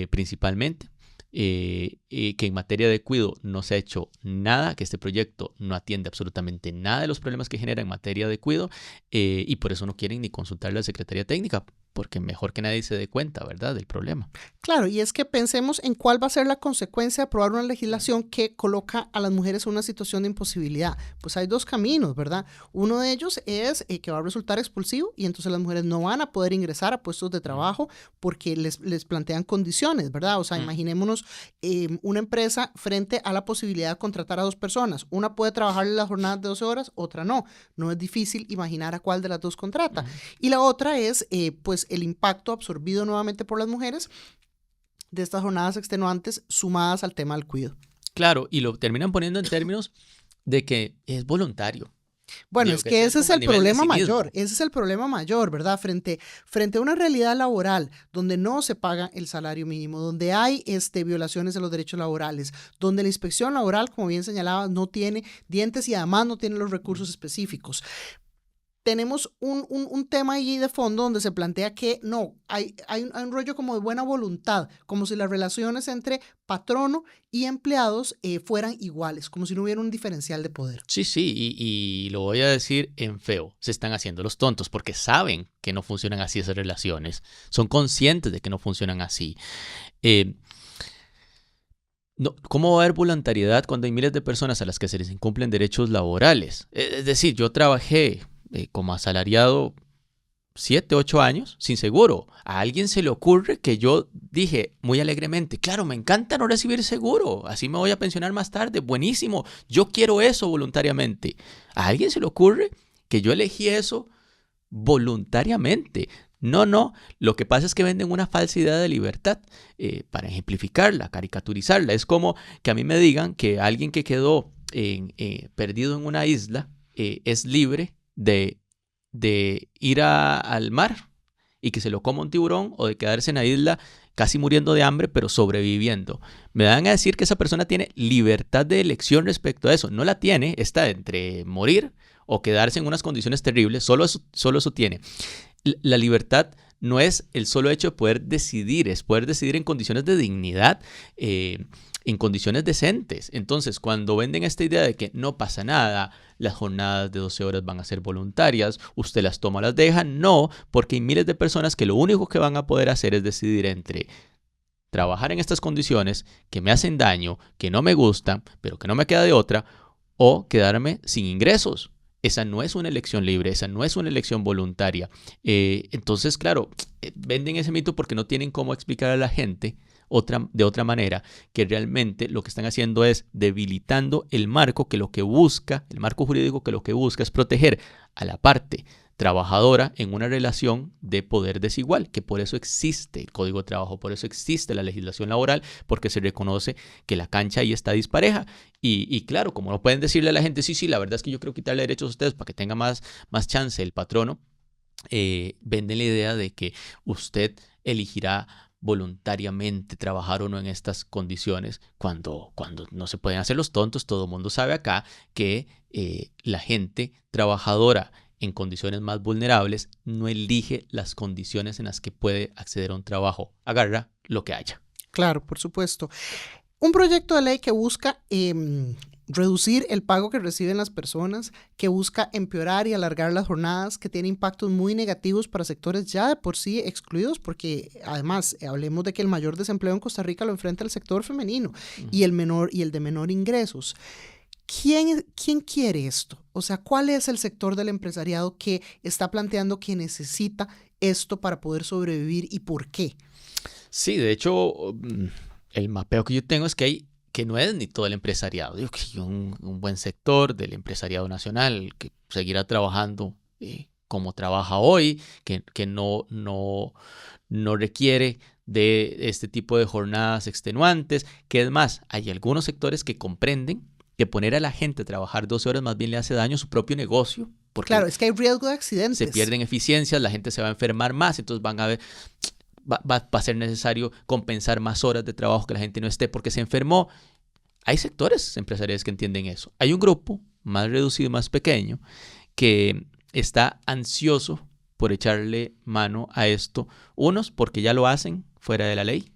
principalmente. Que en materia de cuidado no se ha hecho nada, que este proyecto no atiende absolutamente nada de los problemas que genera en materia de cuidado, y por eso no quieren ni consultar a la Secretaría Técnica, porque mejor que nadie se dé cuenta, ¿verdad?, del problema. Claro, y es que pensemos en cuál va a ser la consecuencia de aprobar una legislación que coloca a las mujeres en una situación de imposibilidad. Pues hay dos caminos, ¿verdad? Uno de ellos es que va a resultar expulsivo y entonces las mujeres no van a poder ingresar a puestos de trabajo porque les plantean condiciones, ¿verdad? O sea, imaginémonos una empresa frente a la posibilidad de contratar a dos personas. Una puede trabajar las jornadas de 12 horas, otra no. No es difícil imaginar a cuál de las dos contrata. Y la otra es, pues, el impacto absorbido nuevamente por las mujeres de estas jornadas extenuantes sumadas al tema del cuidado. Claro, y lo terminan poniendo en términos de que es voluntario. Bueno, Digo, es que que ese es ese es como el el nivel de problema mayor, cinismo. ese es el problema mayor, ¿verdad? Frente a una realidad laboral donde no se paga el salario mínimo, donde hay violaciones de los derechos laborales, donde la inspección laboral, como bien señalaba, no tiene dientes y además no tiene los recursos específicos. Tenemos un tema ahí de fondo donde se plantea que no, hay un rollo como de buena voluntad, como si las relaciones entre patrono y empleados fueran iguales, como si no hubiera un diferencial de poder. Sí, y lo voy a decir en feo, se están haciendo los tontos porque saben que no funcionan así esas relaciones, son conscientes de que no funcionan así. Eh, no, ¿cómo va a haber voluntariedad cuando hay miles de personas a las que se les incumplen derechos laborales? Es decir, yo trabajé como asalariado 7, 8 años sin seguro. A alguien se le ocurre que yo dije muy alegremente, claro, me encanta no recibir seguro, así me voy a pensionar más tarde, buenísimo, yo quiero eso voluntariamente. A alguien se le ocurre que yo elegí eso voluntariamente. No, lo que pasa es que venden una falsa idea de libertad para ejemplificarla, caricaturizarla. Es como que a mí me digan que alguien que quedó perdido en una isla es libre de ir al mar y que se lo coma un tiburón, o de quedarse en la isla casi muriendo de hambre pero sobreviviendo. Me dan a decir que esa persona tiene libertad de elección respecto a eso. No la tiene, está entre morir o quedarse en unas condiciones terribles. Solo eso tiene. La libertad no es el solo hecho de poder decidir, es poder decidir en condiciones de dignidad, en condiciones decentes. Entonces, cuando venden esta idea de que no pasa nada, las jornadas de 12 horas van a ser voluntarias, usted las toma o las deja, no, porque hay miles de personas que lo único que van a poder hacer es decidir entre trabajar en estas condiciones que me hacen daño, que no me gustan, pero que no me queda de otra, o quedarme sin ingresos. Esa no es una elección libre, esa no es una elección voluntaria. Entonces, claro, venden ese mito porque no tienen cómo explicar a la gente de otra manera, que realmente lo que están haciendo es debilitando el marco el marco jurídico que lo que busca es proteger a la parte trabajadora en una relación de poder desigual, que por eso existe el Código de Trabajo, por eso existe la legislación laboral, porque se reconoce que la cancha ahí está dispareja. Y claro, como no pueden decirle a la gente, sí, la verdad es que yo quiero quitarle derechos a ustedes para que tenga más chance el patrono, venden la idea de que usted elegirá voluntariamente trabajar o no en estas condiciones, cuando no se pueden hacer los tontos. Todo el mundo sabe acá que la gente trabajadora en condiciones más vulnerables no elige las condiciones en las que puede acceder a un trabajo. Agarra lo que haya. Claro, por supuesto. Un proyecto de ley que busca reducir el pago que reciben las personas, que busca empeorar y alargar las jornadas, que tiene impactos muy negativos para sectores ya de por sí excluidos, porque además hablemos de que el mayor desempleo en Costa Rica lo enfrenta el sector femenino y el de menor ingresos. ¿Quién quiere esto? O sea, ¿cuál es el sector del empresariado que está planteando que necesita esto para poder sobrevivir y por qué? Sí, de hecho, el mapeo que yo tengo es que no es ni todo el empresariado. Digo que hay un buen sector del empresariado nacional que seguirá trabajando como trabaja hoy, que no requiere de este tipo de jornadas extenuantes, que es más, hay algunos sectores que comprenden que poner a la gente a trabajar 12 horas más bien le hace daño a su propio negocio. Porque claro, es que hay riesgo de accidentes. Se pierden eficiencias, la gente se va a enfermar más, entonces van a ver, va a ser necesario compensar más horas de trabajo que la gente no esté porque se enfermó. Hay sectores empresariales que entienden eso. Hay un grupo más reducido, más pequeño, que está ansioso por echarle mano a esto. Unos porque ya lo hacen fuera de la ley,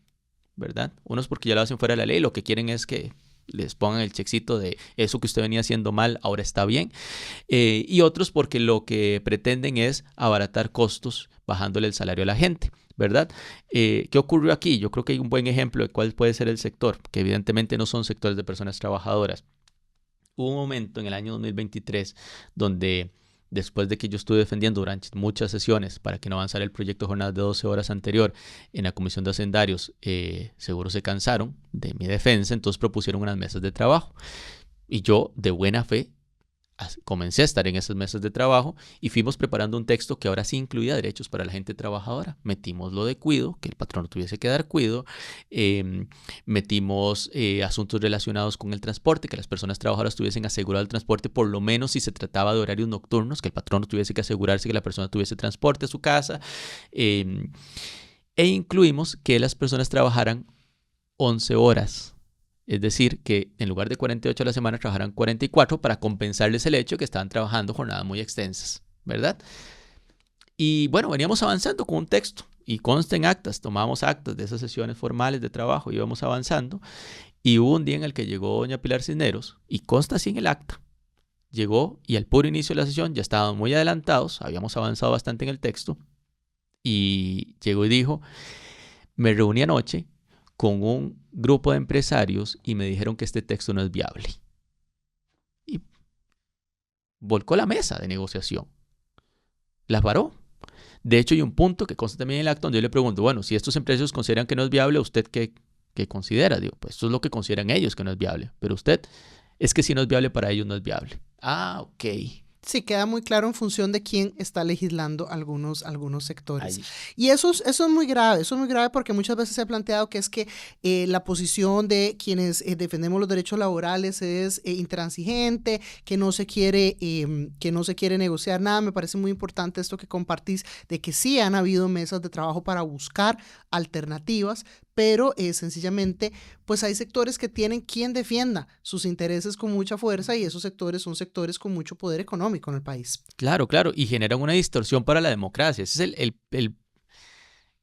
¿verdad? Unos porque ya lo hacen fuera de la ley. Lo que quieren es que les pongan el checkcito de eso que usted venía haciendo mal, ahora está bien. Y otros porque lo que pretenden es abaratar costos bajándole el salario a la gente, ¿verdad? ¿Qué ocurrió aquí? Yo creo que hay un buen ejemplo de cuál puede ser el sector, que evidentemente no son sectores de personas trabajadoras. Hubo un momento en el año 2023 donde, después de que yo estuve defendiendo durante muchas sesiones para que no avanzara el proyecto de jornadas de 12 horas anterior en la Comisión de Hacendarios, seguro se cansaron de mi defensa, entonces propusieron unas mesas de trabajo. Y yo, de buena fe, comencé a estar en esas mesas de trabajo y fuimos preparando un texto que ahora sí incluía derechos para la gente trabajadora. Metimos lo de cuido, que el patrón tuviese que dar cuido, metimos asuntos relacionados con el transporte, que las personas trabajadoras tuviesen asegurado el transporte, por lo menos si se trataba de horarios nocturnos, que el patrón tuviese que asegurarse que la persona tuviese transporte a su casa, e incluimos que las personas trabajaran 11 horas. Es decir, que en lugar de 48 a la semana trabajarán 44 para compensarles el hecho que estaban trabajando jornadas muy extensas, ¿verdad? Y bueno, veníamos avanzando con un texto y consta en actas, tomamos actas de esas sesiones formales de trabajo, íbamos avanzando y hubo un día en el que llegó doña Pilar Cisneros y consta así en el acta. Llegó y al puro inicio de la sesión ya estábamos muy adelantados, habíamos avanzado bastante en el texto y llegó y dijo, me reuní anoche con un grupo de empresarios y me dijeron que este texto no es viable. Y volcó la mesa de negociación. La paró. De hecho, hay un punto que consta también en el acto donde yo le pregunto, bueno, si estos empresarios consideran que no es viable, ¿usted qué considera? Digo, pues esto es lo que consideran ellos que no es viable. Pero usted, es que si no es viable para ellos, no es viable. Ah, ok. Sí, queda muy claro en función de quién está legislando algunos sectores. Ahí. Y eso es muy grave porque muchas veces se ha planteado que es que la posición de quienes defendemos los derechos laborales es intransigente, que no se quiere negociar nada. Me parece muy importante esto que compartís de que sí han habido mesas de trabajo para buscar alternativas, pero sencillamente pues hay sectores que tienen quien defienda sus intereses con mucha fuerza y esos sectores son sectores con mucho poder económico en el país. Claro, claro, y generan una distorsión para la democracia. Ese es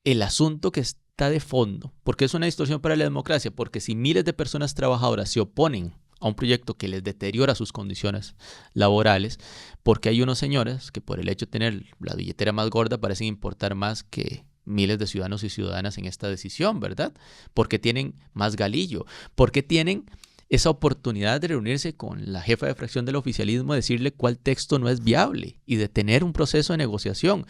el asunto que está de fondo. ¿Por qué es una distorsión para la democracia? Porque si miles de personas trabajadoras se oponen a un proyecto que les deteriora sus condiciones laborales, porque hay unos señores que por el hecho de tener la billetera más gorda parecen importar más que miles de ciudadanos y ciudadanas en esta decisión, ¿verdad? Porque tienen más galillo, porque tienen esa oportunidad de reunirse con la jefa de fracción del oficialismo, decirle cuál texto no es viable y de tener un proceso de negociación.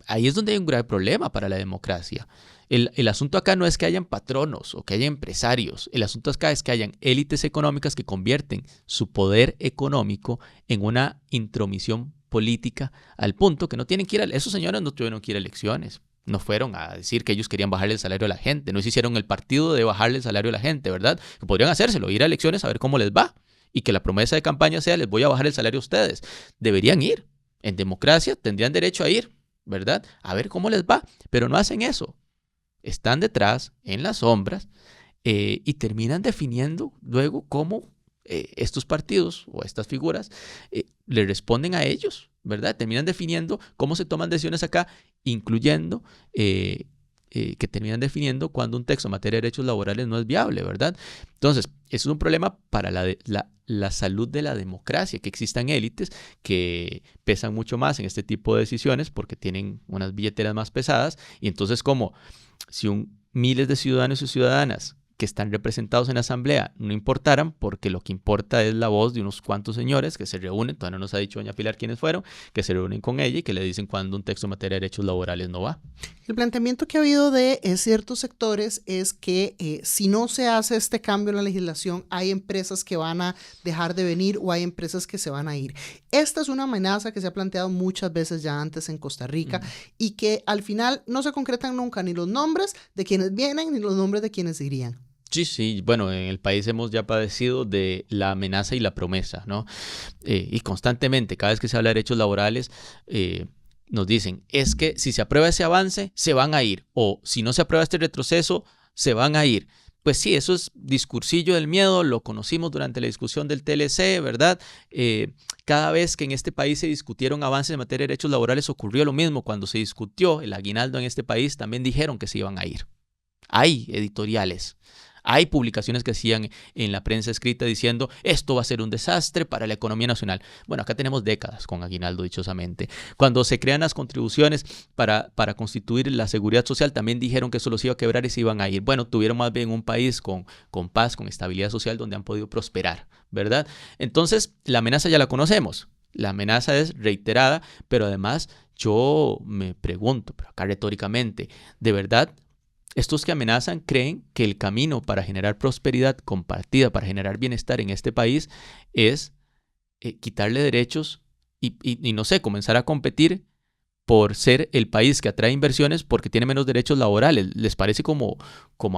Ahí es donde hay un grave problema para la democracia. El asunto acá no es que hayan patronos o que haya empresarios. El asunto acá es que hayan élites económicas que convierten su poder económico en una intromisión política al punto que no tienen que ir esos señores no tuvieron que ir a elecciones. No fueron a decir que ellos querían bajarle el salario a la gente. No se hicieron el partido de bajarle el salario a la gente, ¿verdad? Que podrían hacérselo, ir a elecciones a ver cómo les va. Y que la promesa de campaña sea, les voy a bajar el salario a ustedes. Deberían ir. En democracia tendrían derecho a ir, ¿verdad? A ver cómo les va. Pero no hacen eso. Están detrás, en las sombras, y terminan definiendo luego cómo estos partidos o estas figuras le responden a ellos, ¿verdad? Terminan definiendo cómo se toman decisiones acá, incluyendo que terminan definiendo cuando un texto en materia de derechos laborales no es viable, ¿verdad? Entonces, eso es un problema para la salud de la democracia, que existan élites que pesan mucho más en este tipo de decisiones porque tienen unas billeteras más pesadas, y entonces como si miles de ciudadanos y ciudadanas que están representados en la asamblea no importaran, porque lo que importa es la voz de unos cuantos señores que se reúnen, todavía no nos ha dicho doña Pilar quiénes fueron, que se reúnen con ella y que le dicen cuando un texto en materia de derechos laborales no va. El planteamiento que ha habido de ciertos sectores es que si no se hace este cambio en la legislación, hay empresas que van a dejar de venir o hay empresas que se van a ir. Esta es una amenaza que se ha planteado muchas veces ya antes en Costa Rica y que al final no se concretan nunca ni los nombres de quienes vienen ni los nombres de quienes irían. Sí, bueno, en el país hemos ya padecido de la amenaza y la promesa, ¿no? Y constantemente, cada vez que se habla de derechos laborales, nos dicen, es que si se aprueba ese avance, se van a ir, o si no se aprueba este retroceso, se van a ir. Pues sí, eso es discursillo del miedo, lo conocimos durante la discusión del TLC, ¿verdad? Cada vez que en este país se discutieron avances en materia de derechos laborales ocurrió lo mismo. Cuando se discutió el aguinaldo en este país, también dijeron que se iban a ir. Hay editoriales. Hay publicaciones que hacían en la prensa escrita diciendo esto va a ser un desastre para la economía nacional. Bueno, acá tenemos décadas con aguinaldo, dichosamente. Cuando se crean las contribuciones para constituir la seguridad social, también dijeron que eso los iba a quebrar y se iban a ir. Bueno, tuvieron más bien un país con paz, con estabilidad social, donde han podido prosperar, ¿verdad? Entonces, la amenaza ya la conocemos. La amenaza es reiterada, pero además yo me pregunto, pero acá retóricamente, ¿de verdad estos que amenazan creen que el camino para generar prosperidad compartida, para generar bienestar en este país, es quitarle derechos y no sé, comenzar a competir por ser el país que atrae inversiones porque tiene menos derechos laborales? ¿Les parece como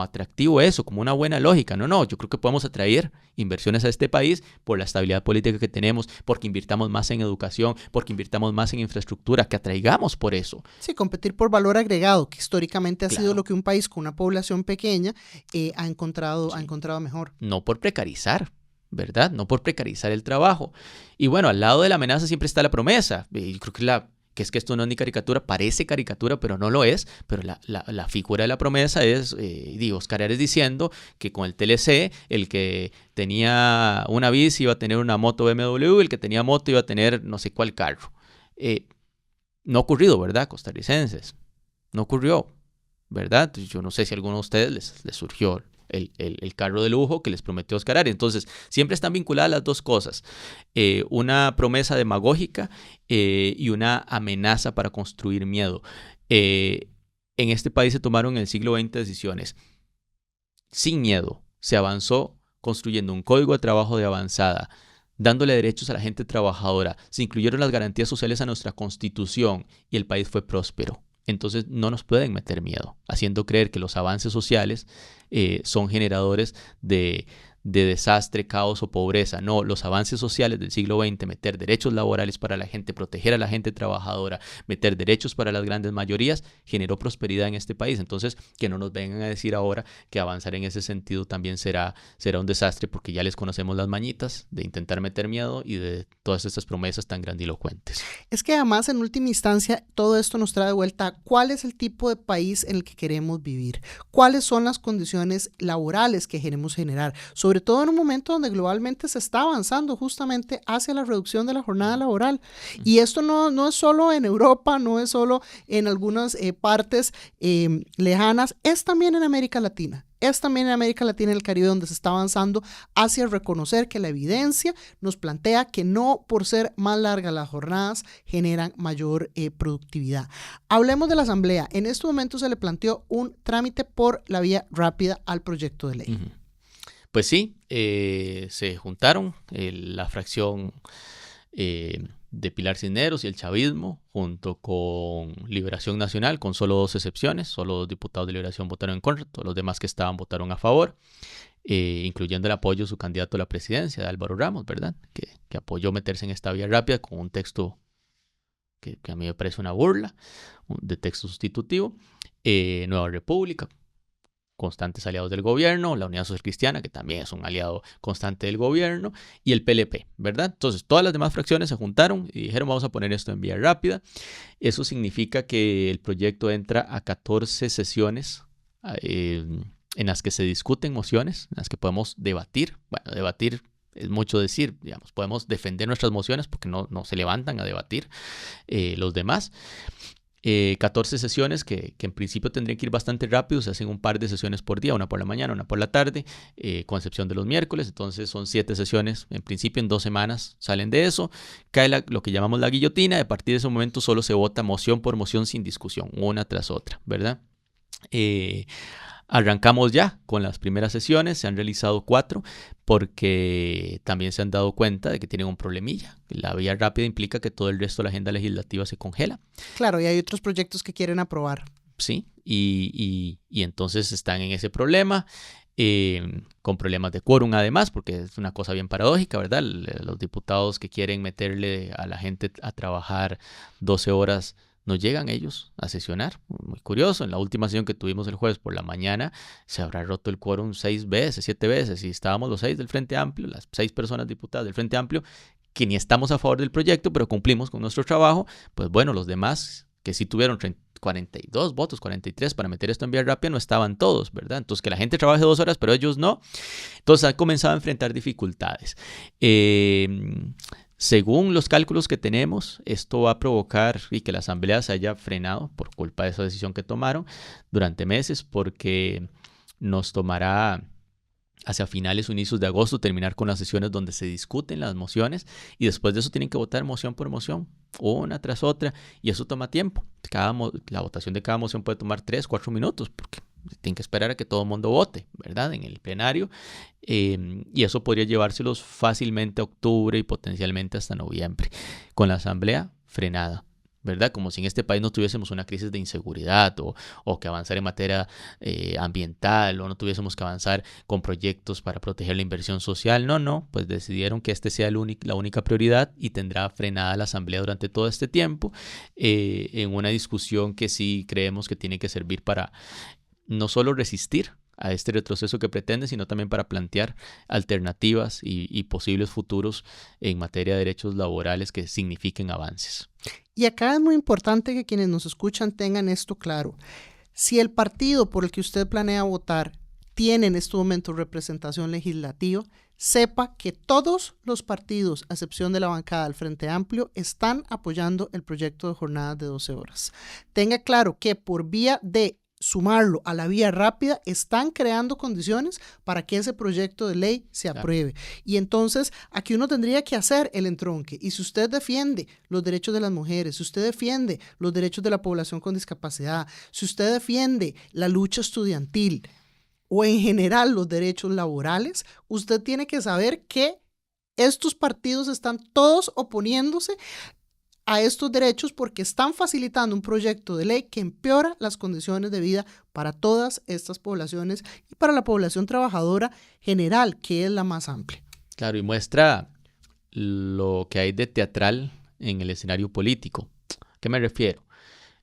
atractivo eso, como una buena lógica? No, yo creo que podemos atraer inversiones a este país por la estabilidad política que tenemos, porque invirtamos más en educación, porque invirtamos más en infraestructura, que atraigamos por eso. Sí, competir por valor agregado, que históricamente ha Claro. sido lo que un país con una población pequeña ha encontrado mejor. No por precarizar, ¿verdad? No por precarizar el trabajo. Y bueno, al lado de la amenaza siempre está la promesa. Yo creo que es que esto no es ni caricatura, parece caricatura, pero no lo es. Pero la figura de la promesa es, Oscar Arias diciendo que con el TLC, el que tenía una bici iba a tener una moto BMW, el que tenía moto iba a tener no sé cuál carro. No ha ocurrido, ¿verdad, costarricenses? No ocurrió, ¿verdad? Yo no sé si a alguno de ustedes les surgió el carro de lujo que les prometió Oscar Arias. Entonces, siempre están vinculadas las dos cosas. Una promesa demagógica y una amenaza para construir miedo. En este país se tomaron en el siglo XX decisiones. Sin miedo, se avanzó construyendo un código de trabajo de avanzada, dándole derechos a la gente trabajadora. Se incluyeron las garantías sociales a nuestra Constitución y el país fue próspero. Entonces no nos pueden meter miedo, haciendo creer que los avances sociales son generadores de desastre, caos o pobreza. No, los avances sociales del siglo XX, meter derechos laborales para la gente, proteger a la gente trabajadora, meter derechos para las grandes mayorías, generó prosperidad en este país. Entonces, que no nos vengan a decir ahora que avanzar en ese sentido también será un desastre, porque ya les conocemos las mañitas de intentar meter miedo y de todas estas promesas tan grandilocuentes. Es que además, en última instancia, todo esto nos trae de vuelta a cuál es el tipo de país en el que queremos vivir, cuáles son las condiciones laborales que queremos generar, sobre todo en un momento donde globalmente se está avanzando justamente hacia la reducción de la jornada laboral. Y esto no es solo en Europa, no es solo en algunas partes lejanas, es también en América Latina. Es también en América Latina y el Caribe donde se está avanzando hacia reconocer que la evidencia nos plantea que no por ser más largas las jornadas generan mayor productividad. Hablemos de la Asamblea. En este momento se le planteó un trámite por la vía rápida al proyecto de ley. Uh-huh. Pues sí, se juntaron la fracción de Pilar Cisneros y el chavismo junto con Liberación Nacional, con solo 2 excepciones. Solo 2 diputados de Liberación votaron en contra, todos los demás que estaban votaron a favor, incluyendo el apoyo a su candidato a la presidencia, de Álvaro Ramos, ¿verdad? Que apoyó meterse en esta vía rápida con un texto que a mí me parece una burla, de texto sustitutivo. Nueva República, constantes aliados del gobierno, la Unidad Social Cristiana, que también es un aliado constante del gobierno, y el PLP, ¿verdad? Entonces, todas las demás fracciones se juntaron y dijeron, vamos a poner esto en vía rápida. Eso significa que el proyecto entra a 14 sesiones en las que se discuten mociones, en las que podemos debatir. Bueno, debatir es mucho decir, digamos, podemos defender nuestras mociones porque no se levantan a debatir los demás. 14 sesiones que en principio tendrían que ir bastante rápido, se hacen un par de sesiones por día, una por la mañana, una por la tarde, con excepción de los miércoles, entonces son 7 sesiones, en principio en 2 semanas salen de eso, cae lo que llamamos la guillotina, y a partir de ese momento solo se vota moción por moción sin discusión, una tras otra, ¿verdad? Arrancamos ya con las primeras sesiones, se han realizado 4 porque también se han dado cuenta de que tienen un problemilla. La vía rápida implica que todo el resto de la agenda legislativa se congela. Claro, y hay otros proyectos que quieren aprobar. Sí, y entonces están en ese problema, con problemas de quórum además, porque es una cosa bien paradójica, ¿verdad? Los diputados que quieren meterle a la gente a trabajar 12 horas no llegan ellos a sesionar. Muy curioso, en la última sesión que tuvimos el jueves por la mañana se habrá roto el quórum 6 veces, 7 veces, y estábamos los 6 del Frente Amplio, las 6 personas diputadas del Frente Amplio, que ni estamos a favor del proyecto, pero cumplimos con nuestro trabajo. Pues bueno, los demás que sí tuvieron 42 votos, 43 para meter esto en vía rápida, no estaban todos, ¿verdad? Entonces, que la gente trabaje 2 horas, pero ellos no. Entonces, han comenzado a enfrentar dificultades. Según los cálculos que tenemos, esto va a provocar y que la Asamblea se haya frenado por culpa de esa decisión que tomaron durante meses, porque nos tomará hacia finales o inicios de agosto terminar con las sesiones donde se discuten las mociones, y después de eso tienen que votar moción por moción, una tras otra, y eso toma tiempo. La votación de cada moción puede tomar 3, 4 minutos, porque tienen que esperar a que todo el mundo vote, ¿verdad? En el plenario, y eso podría llevárselos fácilmente a octubre y potencialmente hasta noviembre, con la Asamblea frenada, ¿verdad? Como si en este país no tuviésemos una crisis de inseguridad o que avanzar en materia ambiental, o no tuviésemos que avanzar con proyectos para proteger la inversión social. No, pues decidieron que este sea la única prioridad, y tendrá frenada la Asamblea durante todo este tiempo, en una discusión que sí creemos que tiene que servir para no solo resistir a este retroceso que pretende, sino también para plantear alternativas y posibles futuros en materia de derechos laborales que signifiquen avances. Y acá es muy importante que quienes nos escuchan tengan esto claro. Si el partido por el que usted planea votar tiene en este momento representación legislativa, sepa que todos los partidos, a excepción de la bancada del Frente Amplio, están apoyando el proyecto de jornadas de 12 horas. Tenga claro que por vía de sumarlo a la vía rápida, están creando condiciones para que ese proyecto de ley se apruebe. Y entonces aquí uno tendría que hacer el entronque. Y si usted defiende los derechos de las mujeres, si usted defiende los derechos de la población con discapacidad, si usted defiende la lucha estudiantil o en general los derechos laborales, usted tiene que saber que estos partidos están todos oponiéndose a estos derechos porque están facilitando un proyecto de ley que empeora las condiciones de vida para todas estas poblaciones y para la población trabajadora general, que es la más amplia. Claro, y muestra lo que hay de teatral en el escenario político. ¿A qué me refiero?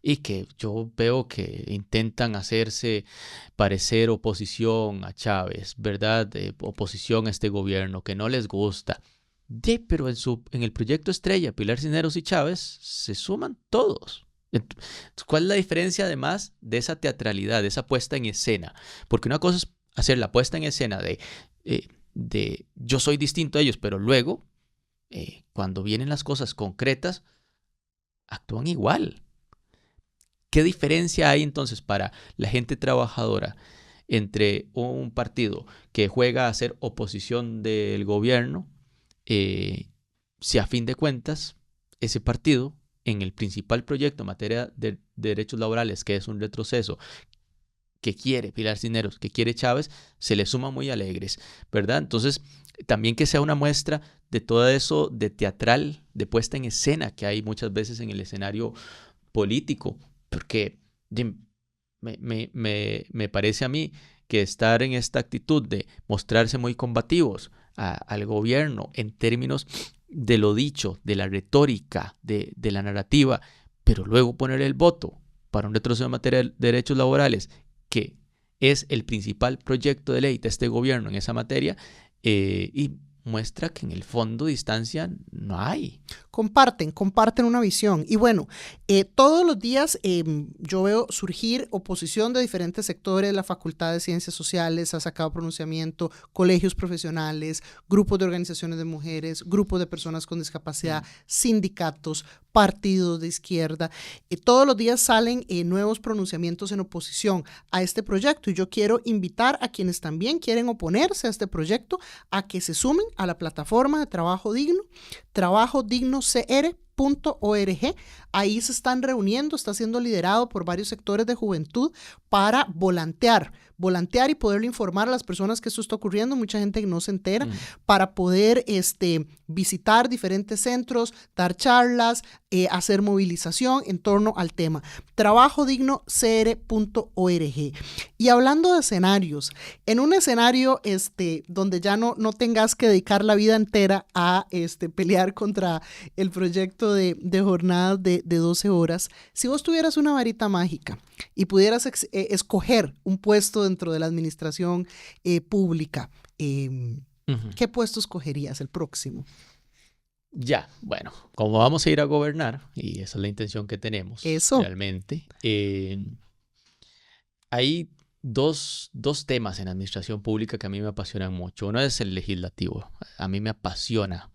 Y que yo veo que intentan hacerse parecer oposición a Chávez, ¿verdad? Oposición a este gobierno que no les gusta. Pero en el proyecto estrella, Pilar Cisneros y Chávez se suman todos. Entonces, ¿cuál es la diferencia además de esa teatralidad, de esa puesta en escena? Porque una cosa es hacer la puesta en escena de yo soy distinto a ellos, pero luego, cuando vienen las cosas concretas, actúan igual. ¿Qué diferencia hay entonces para la gente trabajadora entre un partido que juega a ser oposición del gobierno, si a fin de cuentas ese partido en el principal proyecto en materia de derechos laborales, que es un retroceso que quiere Pilar Cisneros, que quiere Chávez, se le suma muy alegres, ¿verdad? Entonces, también que sea una muestra de todo eso de teatral, de puesta en escena que hay muchas veces en el escenario político, porque me parece a mí que estar en esta actitud de mostrarse muy combativos al gobierno en términos de lo dicho, de la retórica, de la narrativa, pero luego poner el voto para un retroceso en materia de derechos laborales que es el principal proyecto de ley de este gobierno en esa materia y muestra que en el fondo distancia no hay. Comparten una visión. Y bueno, todos los días yo veo surgir oposición de diferentes sectores. La Facultad de Ciencias Sociales ha sacado pronunciamiento, colegios profesionales, grupos de organizaciones de mujeres, grupos de personas con discapacidad, sindicatos, partidos de izquierda. Todos los días salen nuevos pronunciamientos en oposición a este proyecto y yo quiero invitar a quienes también quieren oponerse a este proyecto a que se sumen a la plataforma de Trabajo Digno, trabajodignocr.org. Ahí se están reuniendo, está siendo liderado por varios sectores de juventud para volantear y poderle informar a las personas que esto está ocurriendo, mucha gente que no se entera, para poder visitar diferentes centros, dar charlas, hacer movilización en torno al tema. trabajodignocr.org. Y hablando de escenarios, en un escenario donde ya no tengas que dedicar la vida entera a pelear contra el proyecto de jornadas de 12 horas, si vos tuvieras una varita mágica y pudieras escoger un puesto dentro de la administración pública, ¿qué puesto escogerías el próximo? Ya, bueno, como vamos a ir a gobernar, y esa es la intención que tenemos realmente, hay dos temas en administración pública que a mí me apasionan mucho. Uno es el legislativo. A mí me apasiona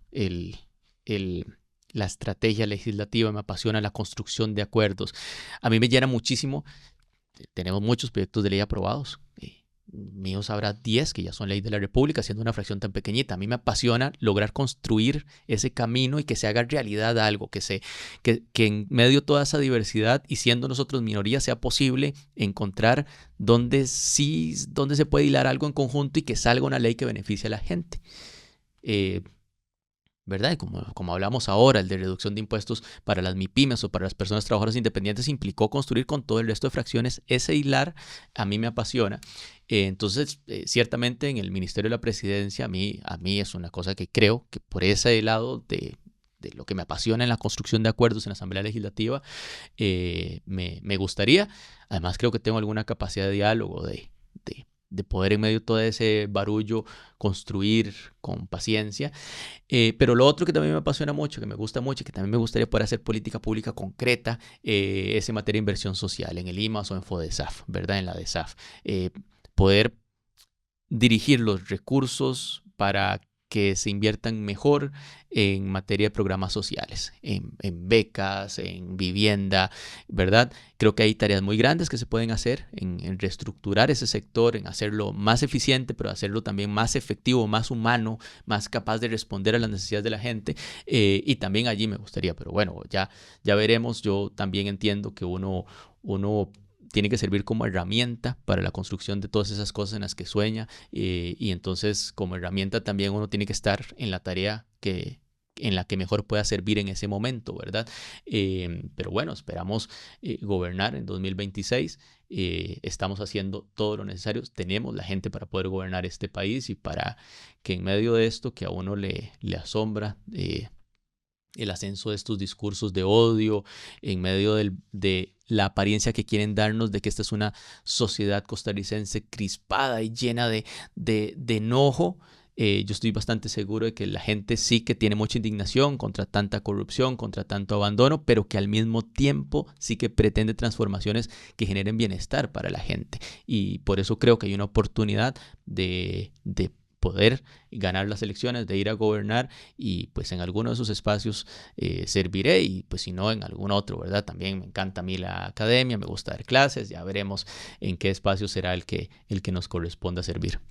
la estrategia legislativa, me apasiona la construcción de acuerdos. A mí me llena muchísimo. Tenemos muchos proyectos de ley aprobados. Míos habrá 10 que ya son ley de la República, siendo una fracción tan pequeñita. A mí me apasiona lograr construir ese camino y que se haga realidad algo, que en medio de toda esa diversidad y siendo nosotros minoría sea posible encontrar dónde se puede hilar algo en conjunto y que salga una ley que beneficie a la gente. ¿Verdad? Como hablamos ahora, el de reducción de impuestos para las MIPYMES o para las personas trabajadoras independientes implicó construir con todo el resto de fracciones ese hilar. A mí me apasiona. Entonces, ciertamente en el Ministerio de la Presidencia, a mí es una cosa que creo que por ese lado de lo que me apasiona en la construcción de acuerdos en la Asamblea Legislativa, me gustaría. Además, creo que tengo alguna capacidad de diálogo, de poder en medio de todo ese barullo construir con paciencia. Pero lo otro que también me apasiona mucho, que me gusta mucho, que también me gustaría poder hacer política pública concreta, es en materia de inversión social, en el IMAS o en FODESAF, ¿verdad? En la DESAF. Poder dirigir los recursos para que se inviertan mejor en materia de programas sociales, en becas, en vivienda, ¿verdad? Creo que hay tareas muy grandes que se pueden hacer en reestructurar ese sector, en hacerlo más eficiente, pero hacerlo también más efectivo, más humano, más capaz de responder a las necesidades de la gente. Y también allí me gustaría, pero bueno, ya veremos. Yo también entiendo que uno tiene que servir como herramienta para la construcción de todas esas cosas en las que sueña y entonces como herramienta también uno tiene que estar en la tarea en la que mejor pueda servir en ese momento, ¿verdad? Pero bueno, esperamos gobernar en 2026. Estamos haciendo todo lo necesario. Tenemos la gente para poder gobernar este país y para que en medio de esto que a uno le asombra, el ascenso de estos discursos de odio, en medio de la apariencia que quieren darnos de que esta es una sociedad costarricense crispada y llena de enojo. Yo estoy bastante seguro de que la gente sí que tiene mucha indignación contra tanta corrupción, contra tanto abandono, pero que al mismo tiempo sí que pretende transformaciones que generen bienestar para la gente. Y por eso creo que hay una oportunidad de poder ganar las elecciones, de ir a gobernar y pues en alguno de esos espacios serviré y pues si no en algún otro, ¿verdad? También me encanta a mí la academia, me gusta dar clases, ya veremos en qué espacio será el que nos corresponda servir.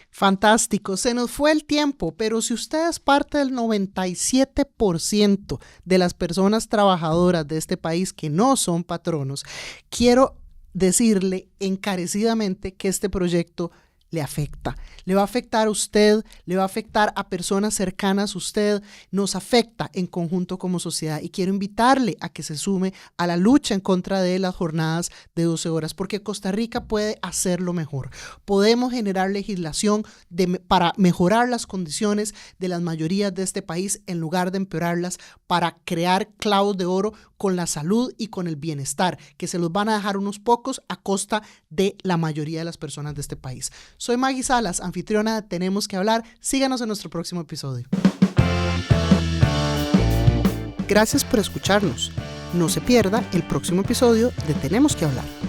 Fantástico, se nos fue el tiempo, pero si usted es parte del 97% de las personas trabajadoras de este país que no son patronos, quiero decirle encarecidamente que este proyecto le afecta. Le va a afectar a usted, le va a afectar a personas cercanas a usted, nos afecta en conjunto como sociedad y quiero invitarle a que se sume a la lucha en contra de las jornadas de 12 horas porque Costa Rica puede hacerlo mejor. Podemos generar legislación para mejorar las condiciones de las mayorías de este país en lugar de empeorarlas, para crear clavos de oro con la salud y con el bienestar que se los van a dejar unos pocos a costa de la mayoría de las personas de este país. Soy Maggie Salas, anfitriona de Tenemos que Hablar. Síganos en nuestro próximo episodio. Gracias por escucharnos. No se pierda el próximo episodio de Tenemos que Hablar.